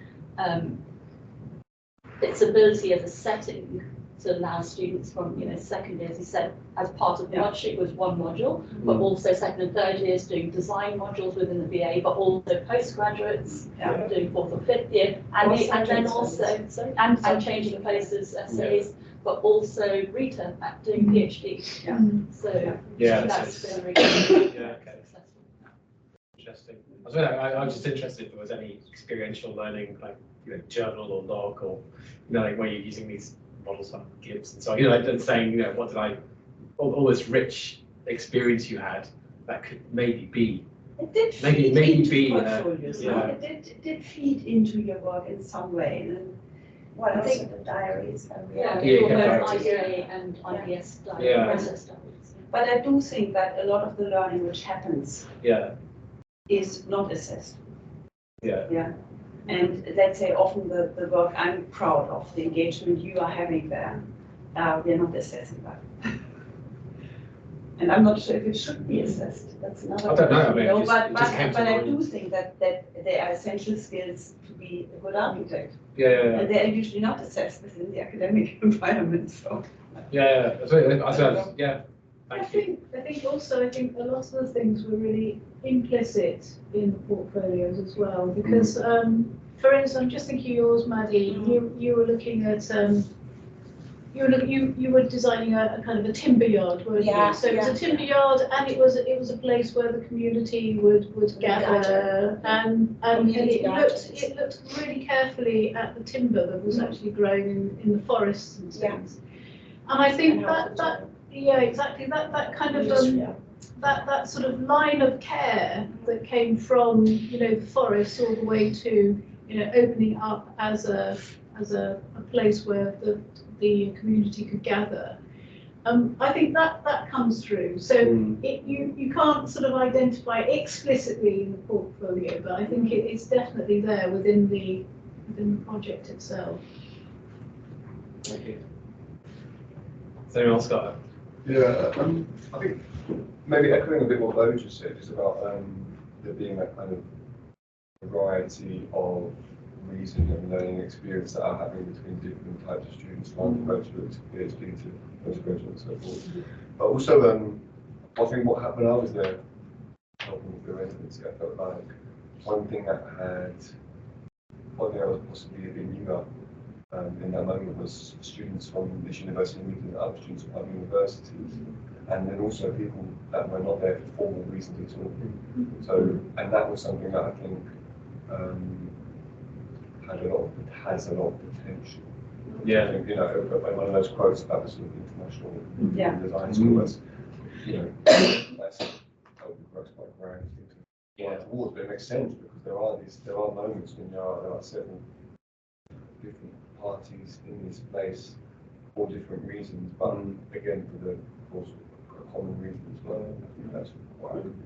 its ability as a setting to allow students from, second year, as you said, as part of the worksheet was one module, but also second and third years doing design modules within the BA, but also postgraduates doing fourth or fifth year, and then also, and changing places, essays, but also Rita at doing PhD. Yeah. So that's been really successful. Interesting. I was just interested if there was any experiential learning, like journal or log, or like where you're using these models like Gibbs and so on. And saying, what did all this rich experience you had that could maybe be. It did feed into portfolios. It did feed into your work in some way. And I think the diaries and IGA and IBS process diaries. But I do think that a lot of the learning which happens is not assessed. Yeah. And let's say often the work I'm proud of, the engagement you are having there, we are not assessing that. And I'm not sure if it should be assessed. That's another I don't know. I mean, but I do think that they are essential skills to be a good architect. And they are usually not assessed within the academic environment. So. I think also I think a lot of the things were really implicit in the portfolios as well, because for instance, I'm just thinking yours, Maddie, you were looking at you were designing a kind of a timber yard, weren't you? So it was a timber yard, and it was a place where the community would gather, and it looked really carefully at the timber that was actually growing in the forests and things. And I think exactly that kind of that sort of line of care that came from the forest all the way to opening up as a place where the community could gather. I think that comes through. So you can't sort of identify explicitly in the portfolio, but I think it's definitely there within the project itself. Thank you. Has anyone else got I think maybe echoing a bit what Bo just said is about there being that kind of variety of reason and learning experience that are happening between different types of students, from graduate to PhD to postgraduate and so forth. But also, I think what happened when I was there, helping with the residency, I felt like one thing that was possibly a bit newer in that moment was students from this university meeting other students from other universities, and then also people that were not there for formal reasons at all. So, and that was something that I think has a lot of potential. Yeah. I think, one of those quotes about the sort of international design school was, that's helping growth by growing towards, but it makes sense because there are moments when there are several different parties in this place for different reasons, but again for the common reason as well. I think that's quite a good thing.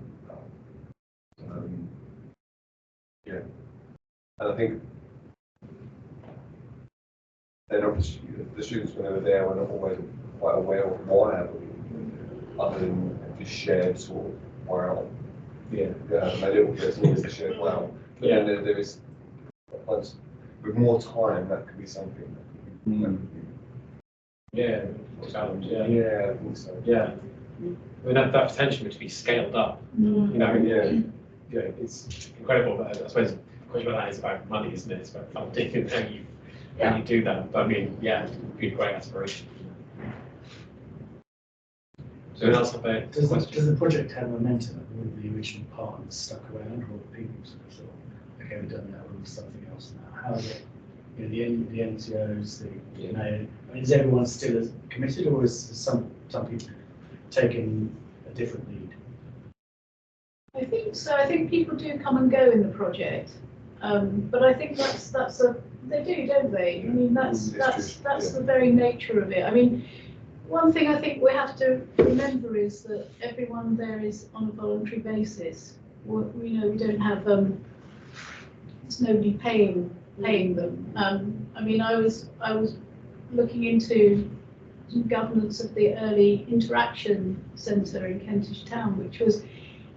And I think the students when they were there were not always quite aware of why, other than just shared sort of wow. My little kids always the shared wow. But then there is with more time that could be something that could be challenge? I think so. I mean, that potential to be scaled up, it's incredible. But I suppose the question about that is about money, isn't it? It's about funding and how you do that. But I mean, yeah, it would be a great aspiration. So anyone else have a question? Does the project have momentum? Have all the original partners stuck around, or the people sort of thought, okay, we've done that, we'll do something else now? How is it? The NGOs, I mean, is everyone still as committed, or is some people taking a different lead? I think so. I think people do come and go in the project, but I think they do, don't they? I mean, that's the very nature of it. I mean, one thing I think we have to remember is that everyone there is on a voluntary basis. We don't have there's nobody paying them. I mean, I was looking into governance of the early interaction centre in Kentish Town, which was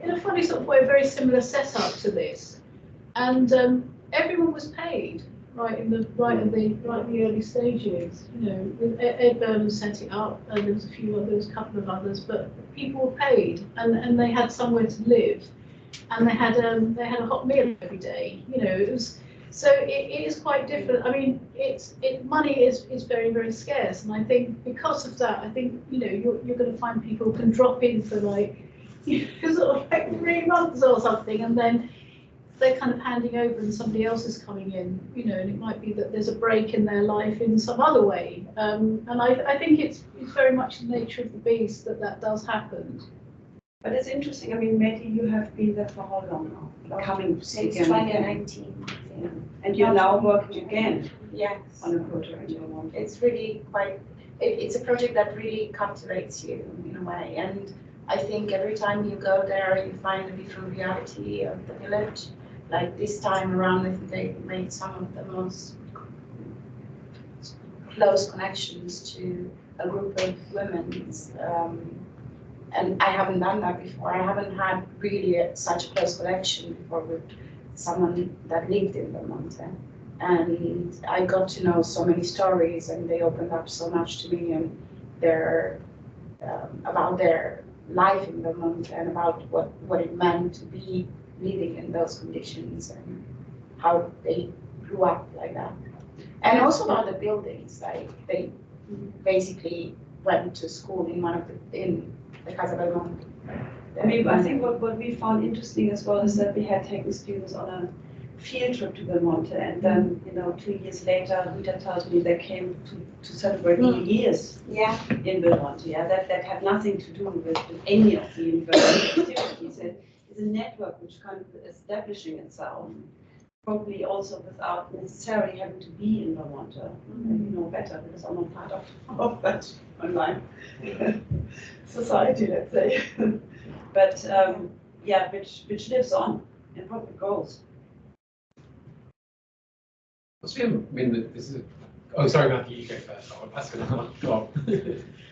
in a funny sort of way a very similar setup to this, and everyone was paid right in the early stages. With Ed Burnham set it up, and there was a couple of others, but people were paid, and they had somewhere to live, and they had a hot meal every day. It was. So it is quite different. I mean, money is very, very scarce, and I think because of that, I think you're going to find people can drop in for sort of like 3 months or something, and then they're kind of handing over, and somebody else is coming in. And it might be that there's a break in their life in some other way, and I think it's very much the nature of the beast that does happen. But it's interesting. I mean, Matty, you have been there for how long now? Coming Since again. 2019. And you're now working again Yes. on a project. It's really it's a project that really captivates you in a way. And I think every time you go there, you find a different reality of the village. Like this time around, I think they made some of the most close connections to a group of women. And I haven't done that before. I haven't had really such a close connection before with someone that lived in Vermont. And I got to know so many stories, and they opened up so much to me, and about their life in Vermont, and about what it meant to be living in those conditions, and how they grew up like that. And also about the buildings, like they basically went to school in the Casa Belmont. I mean, I think what we found interesting as well is that we had taken students on a field trip to Belmonte, and then 2 years later, Rita tells me they came to celebrate 80 years in Belmonte. Yeah, that had nothing to do with any of the university activities. It's a network which kind of establishing itself, probably also without necessarily having to be in Belmonte. You know better because I'm not part of that online society, let's say. But which lives on and probably grows. I mean, this is. Oh, sorry, Matthew, you go first. I'll pass it on. Go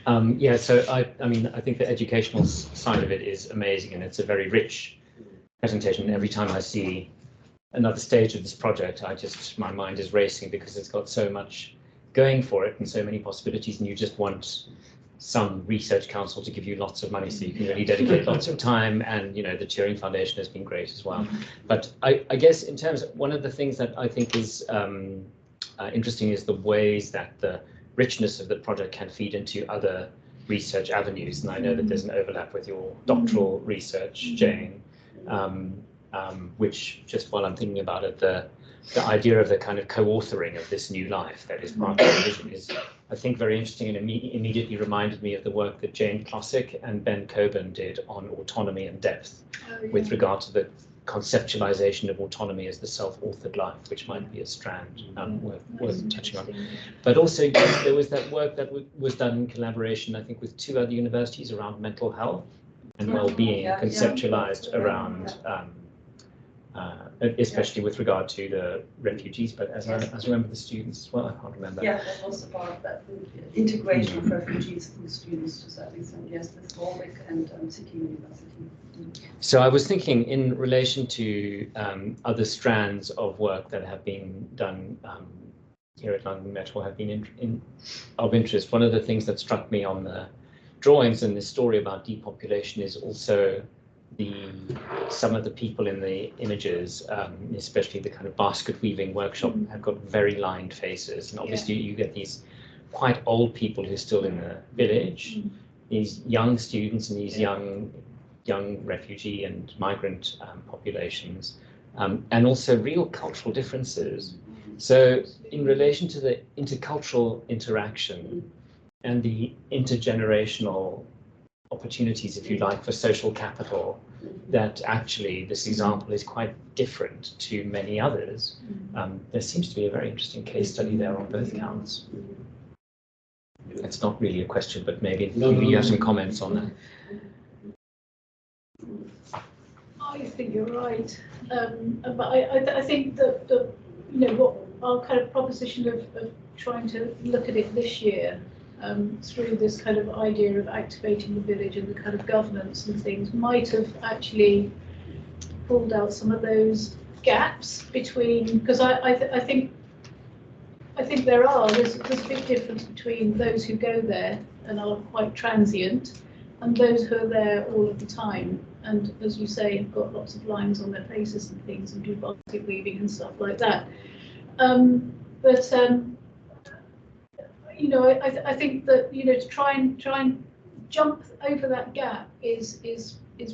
on. Yeah, so I mean, I think the educational side of it is amazing, and it's a very rich presentation. Every time I see another stage of this project, my mind is racing because it's got so much going for it and so many possibilities, and you just want some research council to give you lots of money so you can really dedicate lots of time, and the Turing Foundation has been great as well. But I guess in terms of one of the things that I think is interesting is the ways that the richness of the project can feed into other research avenues, and I know that there's an overlap with your doctoral research, Jane, which, just while I'm thinking about it, the idea of the kind of co-authoring of this new life that is part of the vision is, I think, very interesting, and immediately reminded me of the work that Jane Klossik and Ben Coburn did on autonomy and depth, with regard to the conceptualization of autonomy as the self-authored life, which might be a strand worth touching on. But also, there was that work that was done in collaboration, I think, with 2 other universities around mental health and well-being, conceptualized around especially with regard to the refugees, but as I remember the students as well, I can't remember. Yeah, that was about that integration of refugees and students to a certain extent, yes, with Warwick and City University. So I was thinking in relation to other strands of work that have been done here at London Met, have been of interest. One of the things that struck me on the drawings and this story about depopulation is also some of the people in the images, especially the kind of basket weaving workshop, have got very lined faces, and obviously you get these quite old people who are still in the village, these young students and these young refugee and migrant populations, and also real cultural differences. So in relation to the intercultural interaction and the intergenerational opportunities, if you like, for social capital, that actually this example is quite different to many others. There seems to be a very interesting case study there on both counts. It's not really a question, but maybe you have some comments on that. I think you're right, but I think that what our kind of proposition of trying to look at it this year through this kind of idea of activating the village and the kind of governance and things might have actually pulled out some of gaps between, because I think there's a big difference between those who go there and are quite transient and those who are there all of the time. And as you say, have got lots of lines on their faces and things and do basket weaving and stuff like that. I think that to try and jump over that gap is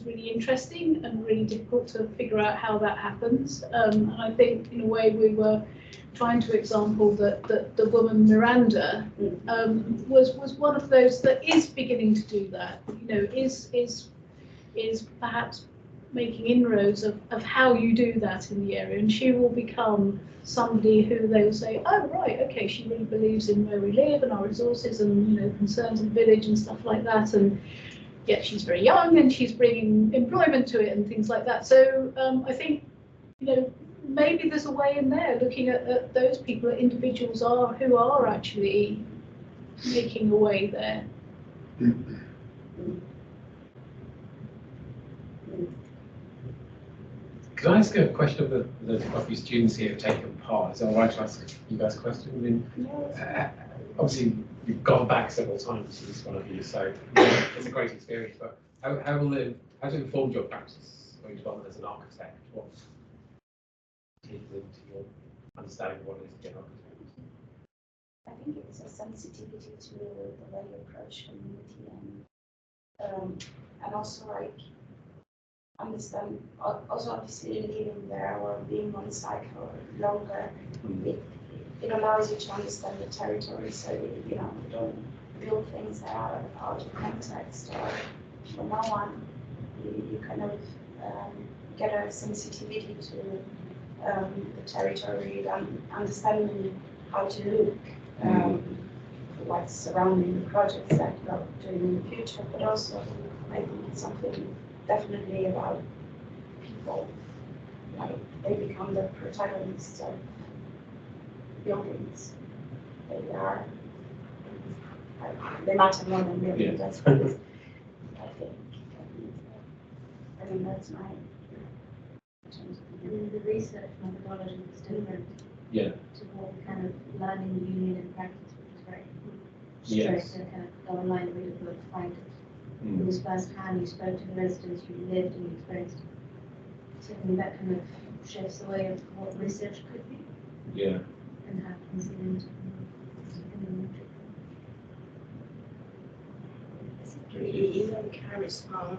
really interesting and really difficult to figure out how that happens. And I think in a way we were trying to example that the woman Miranda was one of those that is beginning to do that. Is perhaps making inroads of how you do that in the area, and she will become somebody who they will say, oh right, okay, she really believes in where we live and our resources and concerns in the village and stuff like that, and yet she's very young and she's bringing employment to it and things like that. So I think maybe there's a way in there looking at those people, that individuals who are actually making a way there. Can I ask a question of the few students here who have taken part? Is it all right to ask you guys a question? I mean, obviously you've gone back several times to this one of you, so it's a great experience. But how has it informed your practice or your development as an architect? What feeds into your understanding of what it is to be an architect? I think it's a sensitivity to the way you approach community and also like understand, also obviously living there or being on site for longer, it allows you to understand the territory, so you don't build things that are out of context or for no one. You kind of get a sensitivity to the territory and understanding how to look what's surrounding the projects that you're doing in the future, but also I think it's something definitely about people. Like they become the protagonists of buildings. They matter more than buildings. That's what I think. I mean that's my. The research methodology is different. Yeah. To what we kind of learn in the union and practice, which is very Yes. straight to kind of go online and read a book, find it. It was first hand, you spoke to the residents, you lived and you experienced it. So I mean, that kind of shifts the way of what research could be. Yeah. And how considered really even carries on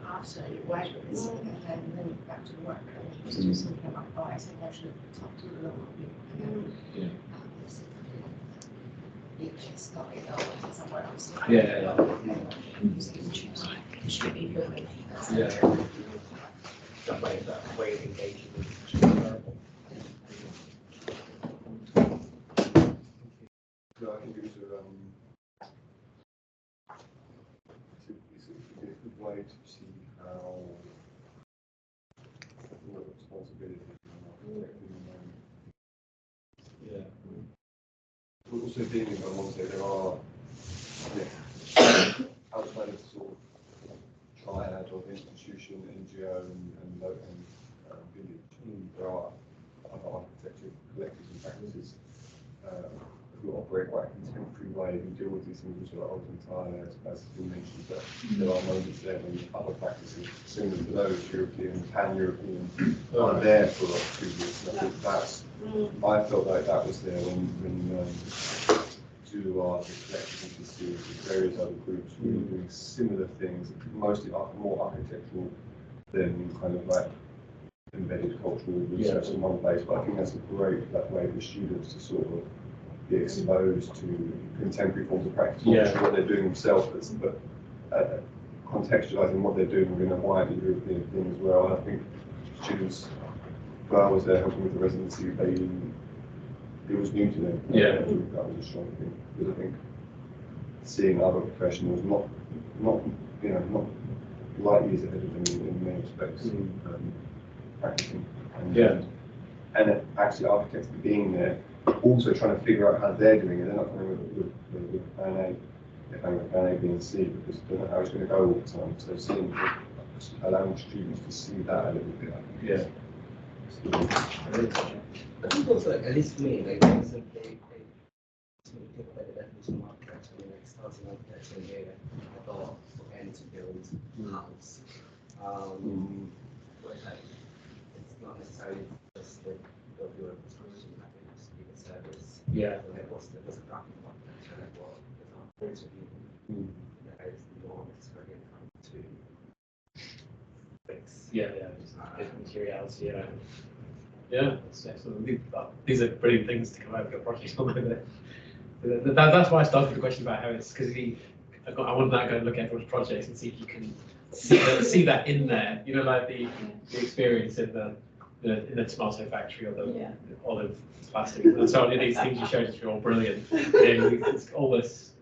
after you graduate and then back to work and you just do something like, oh, I think I should talk to the local people. It's not somewhere else. Yeah. That way of engaging is terrible. No, I think it was it's a good way to see how the responsibility of Yeah. We're also dealing alongside there are outside of the sort of triad of institution, NGO and village. There are other architecture collectives and practices who are very quite a contemporary way. You deal with these things which are old and tired, as you mentioned, but there are moments there when other practices, similar to those European, pan-European, are there for students. And I think that's, I felt like that was there when Zulu art, the collective institute, various other groups were doing similar things, mostly more architectural than kind of like embedded cultural research in one place. But I think that's a great way for students to sort of be exposed to contemporary forms of practice, not just what they're doing themselves, but contextualizing what they're doing within a wider European thing as well. And I think students, when I was there helping with the residency, it was new to them. That was a strong thing, because I think seeing other professionals not light years ahead of them in many respects, practicing, and actually architects being there, also trying to figure out how they're doing it. They're not coming with plan A, they're coming with plan A, B, and C, because they don't know how it's going to go all the time. So seeing, allowing students to see that a little bit. I think also, like, at least for me, like, they sort of think about the definition of architecture, I mean, like, starting architecture in here, I thought, okay, to build a house. But like, it's not necessarily just the build your construction, like, it used to be the service. So, like, what's the practical architecture, like, what is our point of view? That is not necessarily come to fix. Materials, that's excellent. These are brilliant things to come out of your project. That's why I started with the question about how it's, because I wanted to go and look at everyone's projects and see if you can see that in there. You know, like the experience in the tomato factory or the olive plastic. And so these things you showed us are all brilliant. It's always,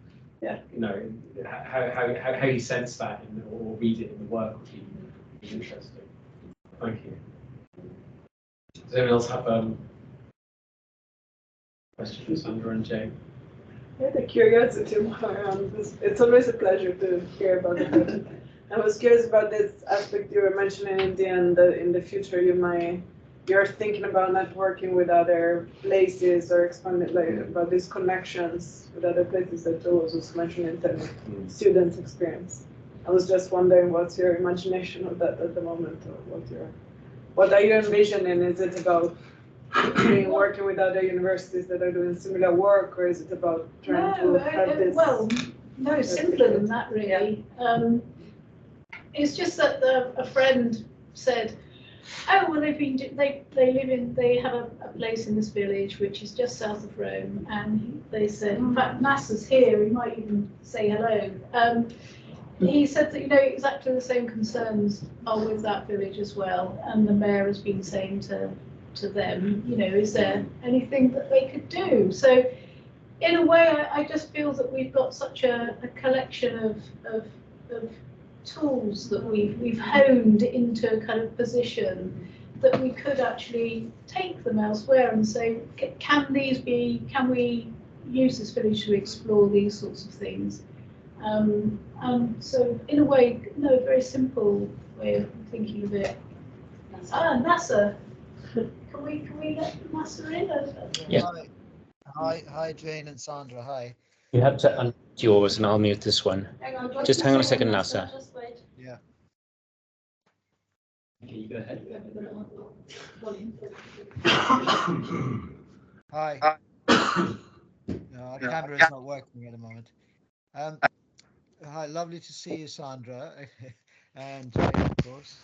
you know, how you sense that or read it in the work would be interesting. Thank you. Does anyone else have questions for Sandra and Jane? Yeah, the curiosity. It's always a pleasure to hear about it. I was curious about this aspect you were mentioning in the end, that in the future you're thinking about networking with other places or expanding, like, about these connections with other places that Joe was also mentioning in students' experience. I was just wondering, what's your imagination of that at the moment, or what are you envisioning? Is it about working with other universities that are doing similar work, or is it about trying to have this? Well, no, simpler than that, really. It's just that a friend said, "Oh, well, they have a place in this village which is just south of Rome," and they said, in fact, NASA's here. We might even say hello. He said that, you know, exactly the same concerns are with that village as well, and the mayor has been saying to them, you know, is there anything that they could do? So, in a way, I just feel that we've got such a collection of tools that we've honed into a kind of position that we could actually take them elsewhere and say, can we use this village to explore these sorts of things? So in a way, no, very simple way of thinking of it. NASA. Can we let NASA in? Yeah. Hi, Jane and Sandra. Hi. You have to unmute yours, and I'll mute this one. Just hang on a second, NASA. Just wait. Yeah. Okay, you go ahead. Hi. No, our camera is not working at the moment. Hi, lovely to see you, Sandra, and Jane, of course.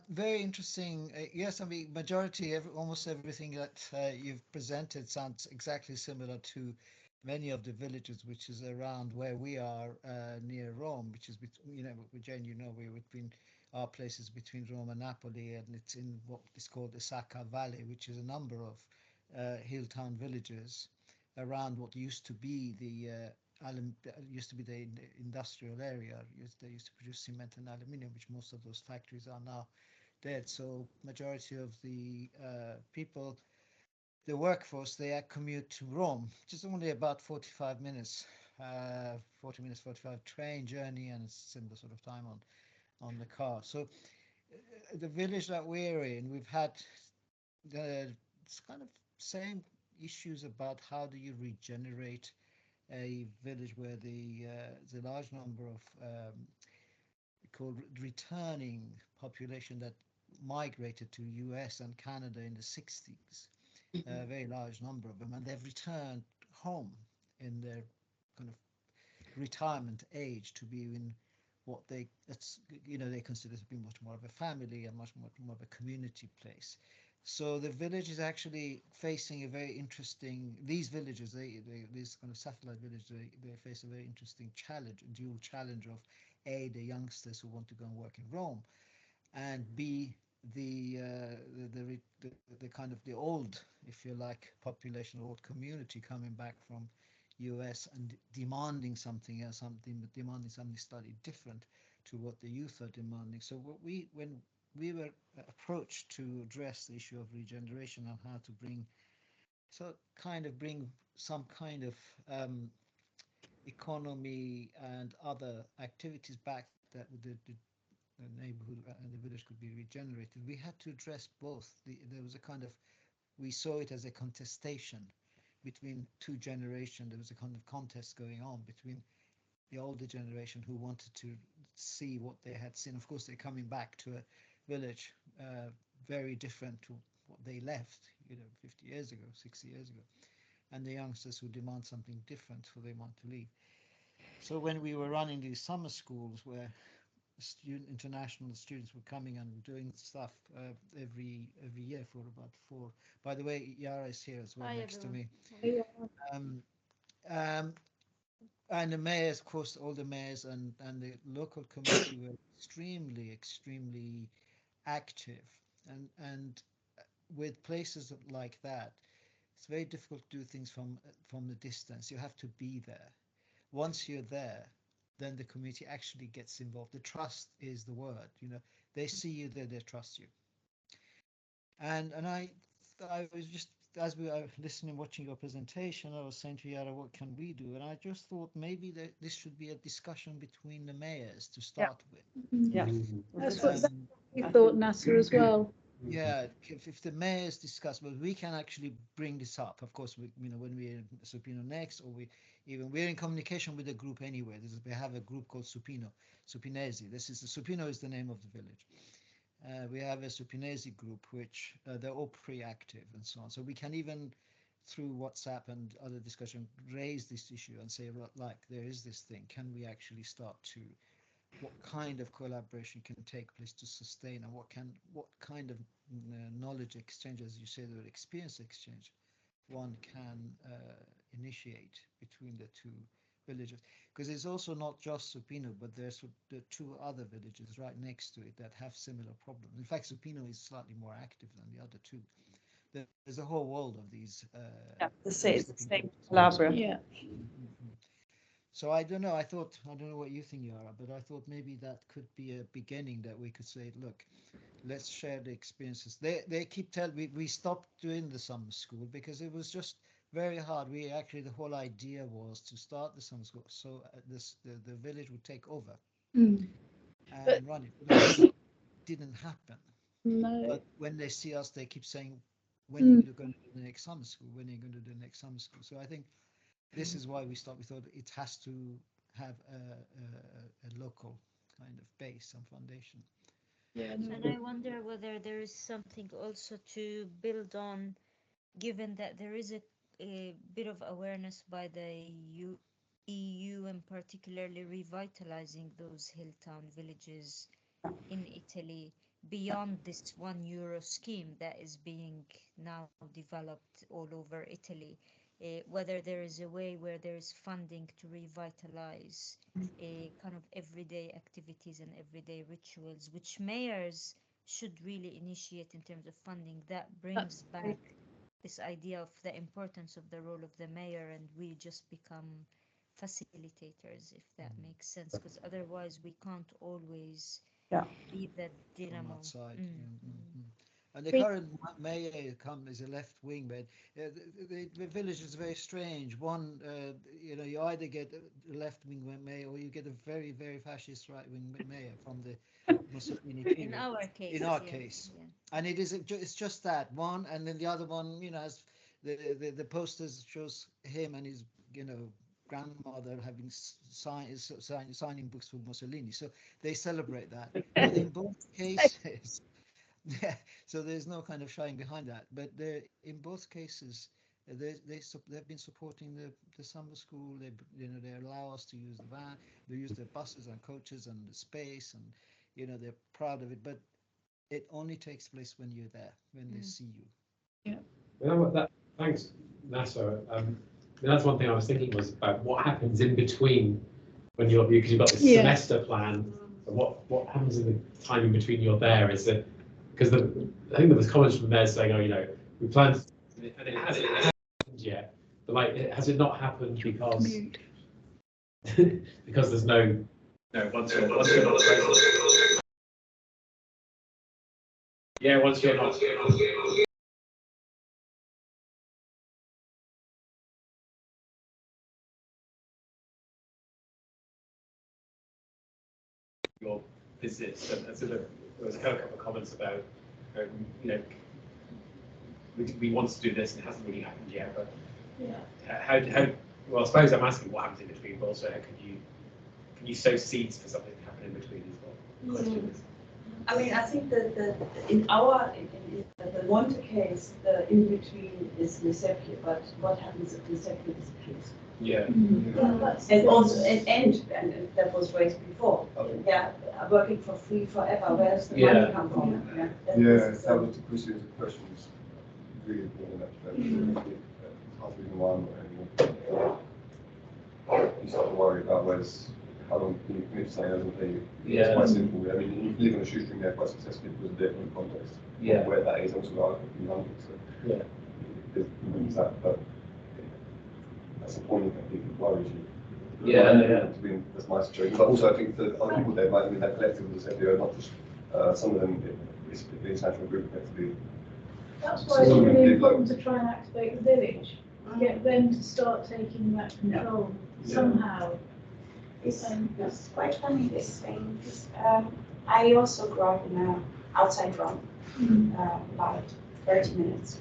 Very interesting. Yes, I mean, almost everything that you've presented sounds exactly similar to many of the villages, which is around where we are near Rome, which is, you know, Jane, you know, we're between our places between Rome and Napoli, and it's in what is called the Sacca Valley, which is a number of hill town villages around what used to be the industrial area. They used to produce cement and aluminium, which most of those factories are now dead. So majority of the people, the workforce, they commute to Rome, which is only about 45 minutes, 45 train journey, and it's similar sort of time on the car. So the village that we're in, we've had the kind of same issues about how do you regenerate a village where the large number of called returning population that migrated to US and Canada in the 60s, a very large number of them, and they've returned home in their kind of retirement age to be in what they they consider to be much more of a family and much more of a community place. So the village is actually facing a very interesting, these villages, these kind of satellite villages, they face a very interesting challenge, a dual challenge of A, the youngsters who want to go and work in Rome, and B, the kind of the old, if you like, population, old community coming back from US and demanding something else, demanding something slightly different to what the youth are demanding. So when we were approached to address the issue of regeneration and how to bring some kind of economy and other activities back that the neighborhood and the village could be regenerated, we had to address both. There was a kind of, we saw it as a contestation between two generations. There was a kind of contest going on between the older generation who wanted to see what they had seen. Of course, they're coming back to a village very different to what they left, 50 years ago, 60 years ago. And the youngsters who demand something different, so they want to leave. So when we were running these summer schools where international students were coming and doing stuff every year for about 4. By the way, Yara is here as well. Hi, next everyone. To me. And the mayors, of course, all the mayors and the local community were extremely active. And with places like that, it's very difficult to do things from the distance. You have to be there. Once you're there, then the community actually gets involved. The trust is the word. They see you there, they trust you. And I was just, as we were listening, watching your presentation, I was saying to Yara, what can we do? And I just thought maybe that this should be a discussion between the mayors to start with. Yeah, that's what we thought, Nasser, as well. Yeah, if the mayors discuss, well, we can actually bring this up. Of course, when we're in Supino next, or we're in communication with a group anyway. We have a group called Supinesi. Supino is the name of the village. We have a Supinesi group, which they're all pre-active and so on. So we can even, through WhatsApp and other discussion, raise this issue and say, like, there is this thing. Can we actually start to, what kind of collaboration can take place to sustain, and what kind of knowledge exchange, as you say, the experience exchange, one can initiate between the two villages, because it's also not just Supino, but there's the 2 other villages right next to it that have similar problems. In fact, Supino is slightly more active than the other 2. There's a whole world of these. The same Calabria. Yeah. Mm-hmm. So I don't know. I don't know what you think, Yara, but I thought maybe that could be a beginning, that we could say, look, let's share the experiences. They keep telling we stopped doing the summer school because it was just very hard. The whole idea was to start the summer school so the village would take over and run it. But it didn't happen. No. But when they see us, they keep saying, when are you going to do the next summer school? When are you going to do the next summer school? So I think this is why we stopped. We thought it has to have a local kind of base and foundation. Yeah, and I wonder whether there is something also to build on, given that there is a bit of awareness by the EU, and particularly revitalizing those hill town villages in Italy beyond this €1 scheme that is being now developed all over Italy. Whether there is a way where there is funding to revitalize kind of everyday activities and everyday rituals, which mayors should really initiate in terms of funding, that brings back this idea of the importance of the role of the mayor, and we just become facilitators, if that makes sense, because otherwise we can't always be the dynamo. And the current mayor is a left wing, but the village is very strange. One, you either get a left wing mayor or you get a very, very fascist right wing mayor from the Mussolini period. In our case. And it's just that one, and then the other one, has the posters shows him and his grandmother having signing books for Mussolini. So they celebrate that. But in both cases, yeah, so there's no kind of shying behind that. But in both cases, they've been supporting the summer school. They allow us to use the van. They use their buses and coaches and the space, and they're proud of it. But it only takes place when you're there, when they see you. Yeah. Thanks, Nasser. That's one thing I was thinking was about what happens in between when because you've got this semester plan. What happens in the time in between you're there? Is that because I think there was comments from there saying, we planned and it hasn't happened yet. But has it not happened because because there's no once you're not once you're not. Your visits, and so there was a couple of comments about, we want to do this and it hasn't really happened yet, but how well, I suppose I'm asking what happens in between, but also how can you sow seeds for something to happen in between as well? Questions. I mean, I think that in the Monte case, the in between is Lesepia, but what happens if Lesepia disappears? Yeah. And also and that was raised before. Yeah, working for free forever. Where does the money come from? That was the questions really important. You start to worry about how long can you commit to something doesn't pay you. It's quite simple. I mean, you live on a shoestring there quite successfully because of different context. Where that is also like in London. So there's that, but that's a point that people worries you. That's my situation. But also I think that other people there might mean that collective was not just some of them it's the international group effectively. That's why it's really important to try and activate the village. Get them to start taking that control somehow. It's quite funny this thing, because I also grew up in outside Rome, about 30 minutes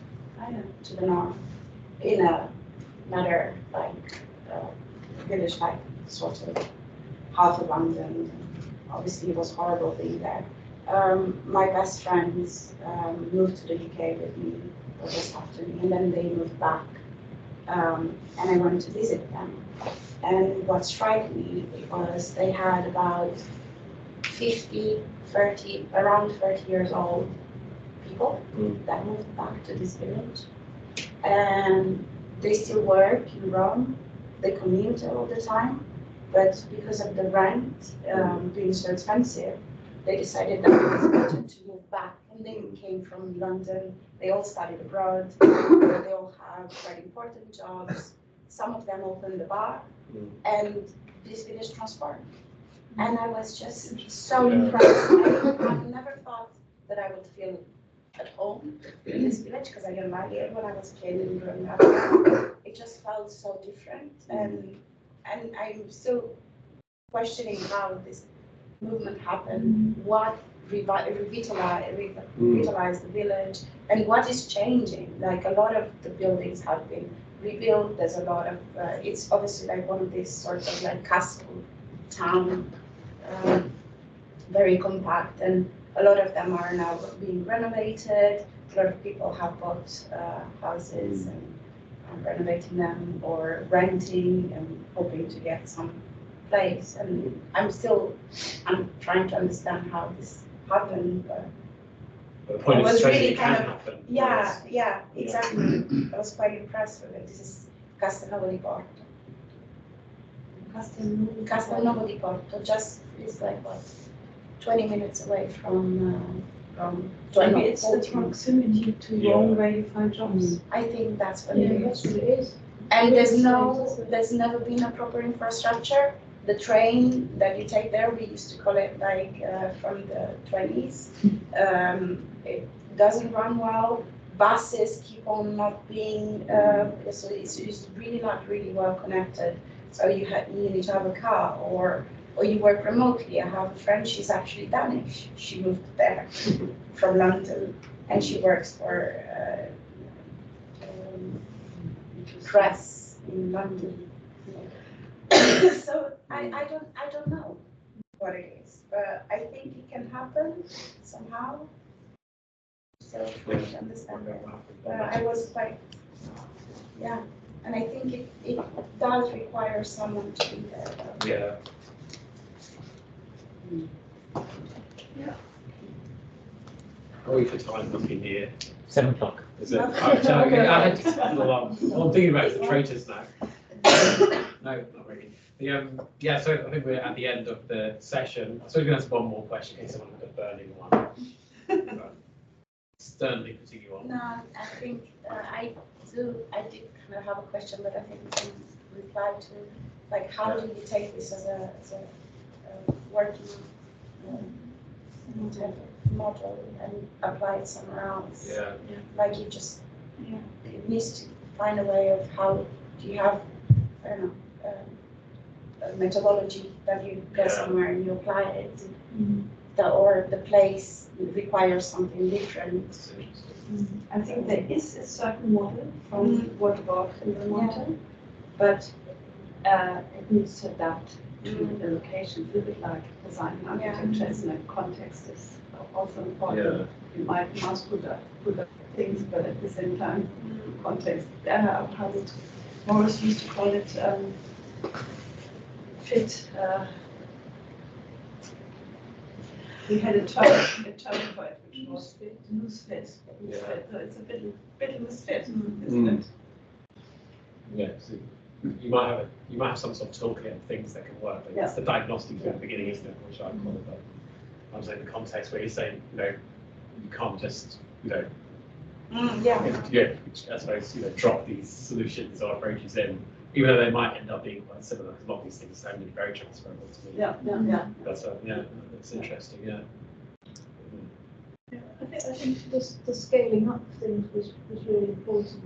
to the north, in another village, sort of half of London. Obviously, it was horrible being there. My best friends moved to the UK with me, or just after me, and then they moved back, and I went to visit them. And what struck me was they had about around 30 years old people that moved back to this village. And they still work in Rome, they commute all the time, but because of the rent being so expensive, they decided that it was better to move back. And they came from London, they all studied abroad, they all have quite important jobs. Some of them opened the bar, and this village transformed. And I was just so impressed. I've never thought that I would feel at home in this village, because I didn't like it when I was a kid and growing up. It just felt so different, and I'm still questioning how this movement happened, what revitalized the village, and what is changing. Like, a lot of the buildings have been rebuilt. There's a lot of, it's obviously like one of these sorts of like castle town, very compact, and a lot of them are now being renovated. A lot of people have bought houses and renovating them or renting and hoping to get some place. And I'm trying to understand how this happened. But the point it was is really it kind can of happen. Exactly. I was quite impressed with it. This is Castelnuovo di Porto. Castelnuovo di Porto, just it's like 20 minutes away from Maybe it's the proximity to Rome where you find jobs. I think that's what it is. That's what it is. And there's never been a proper infrastructure. The train that you take there, we used to call it from the 20s. It doesn't run well. Buses keep on not being, so it's really not really well connected. So you need to have a car, or you work remotely. I have a friend, she's actually Danish. She moved there from London, and she works for press in London. So I don't know what it is, but I think it can happen somehow. So trying to understand it. I was quite, yeah, and I think it does require someone to be there. Yeah. What are we for time looking here? 7 o'clock. Is it? I'm thinking about the traitors now. No, not really. Yeah, so I think we're at the end of the session. So we're going to ask one more question in case someone had a burning one. Sternly putting you on. No, I think I did kind of have a question, but I think we can reply to, like, how do you take this as a working model and apply it somewhere else? Yeah. Like you just, it needs to find a way of how do you have, I don't know, a methodology that you go somewhere and you apply it, or the place requires something different. I think there is a certain model from what about in the mountain, but it needs to adapt to the location, a bit like design and architecture, isn't it? Context is also important. You must put up things, but at the same time, context. How did Morris used to call it? Fit. We had a term for it, which was loose fit. So it's a bit misfit, isn't it? Yeah. So you might have some sort of toolkit of things that can work. But it's the diagnostic at the beginning, isn't it? Which I call it. But I'm saying the context where you're saying, you can't just, I suppose, drop these solutions or approaches in, even though they might end up being quite similar. Because a lot of these things sound very transferable to me. Yeah. That's it's interesting. Yeah. I think the scaling up things was really important.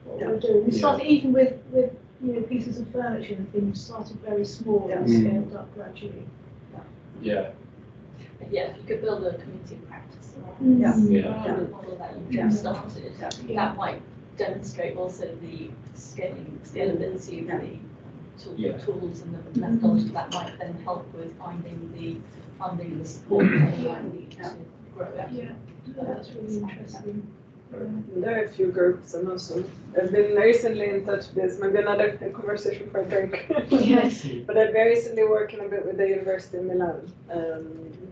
What we're doing. We started even with pieces of furniture and things started very small and scaled up gradually. Yeah. Yeah, if you could build a community practice around the model that you started, that might demonstrate also the scalability of the tools and the methodology that might then help with finding the funding and the support that you might need to grow it. Yeah, that's really interesting. There are a few groups, and also I've been recently in touch with this, maybe another conversation for a break. Yes. But I've been recently working a bit with the University of Milan,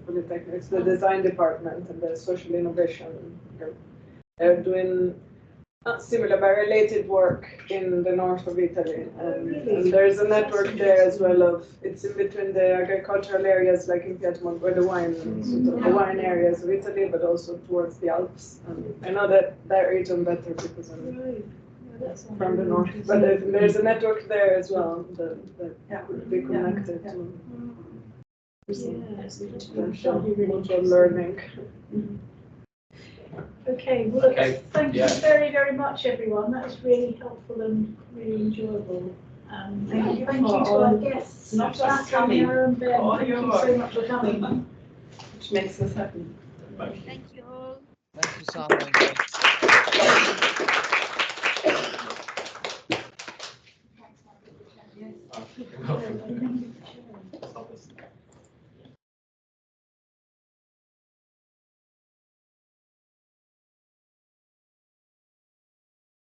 Polytechnics, the design department and the social innovation group. They're doing not similar but related work in the north of Italy, and there's a network there as well of, it's in between the agricultural areas like in Piedmont where the wine areas of Italy, but also towards the Alps. I know that region better because I'm from the north, but there's a network there as well that could be connected to mutual learning. Okay, well, thank you very, very much, everyone. That was really helpful and really enjoyable. Thank you to our guests, not just coming. Thank you so much for coming. Which makes us happy. Thank you all. Thank you, Sandra.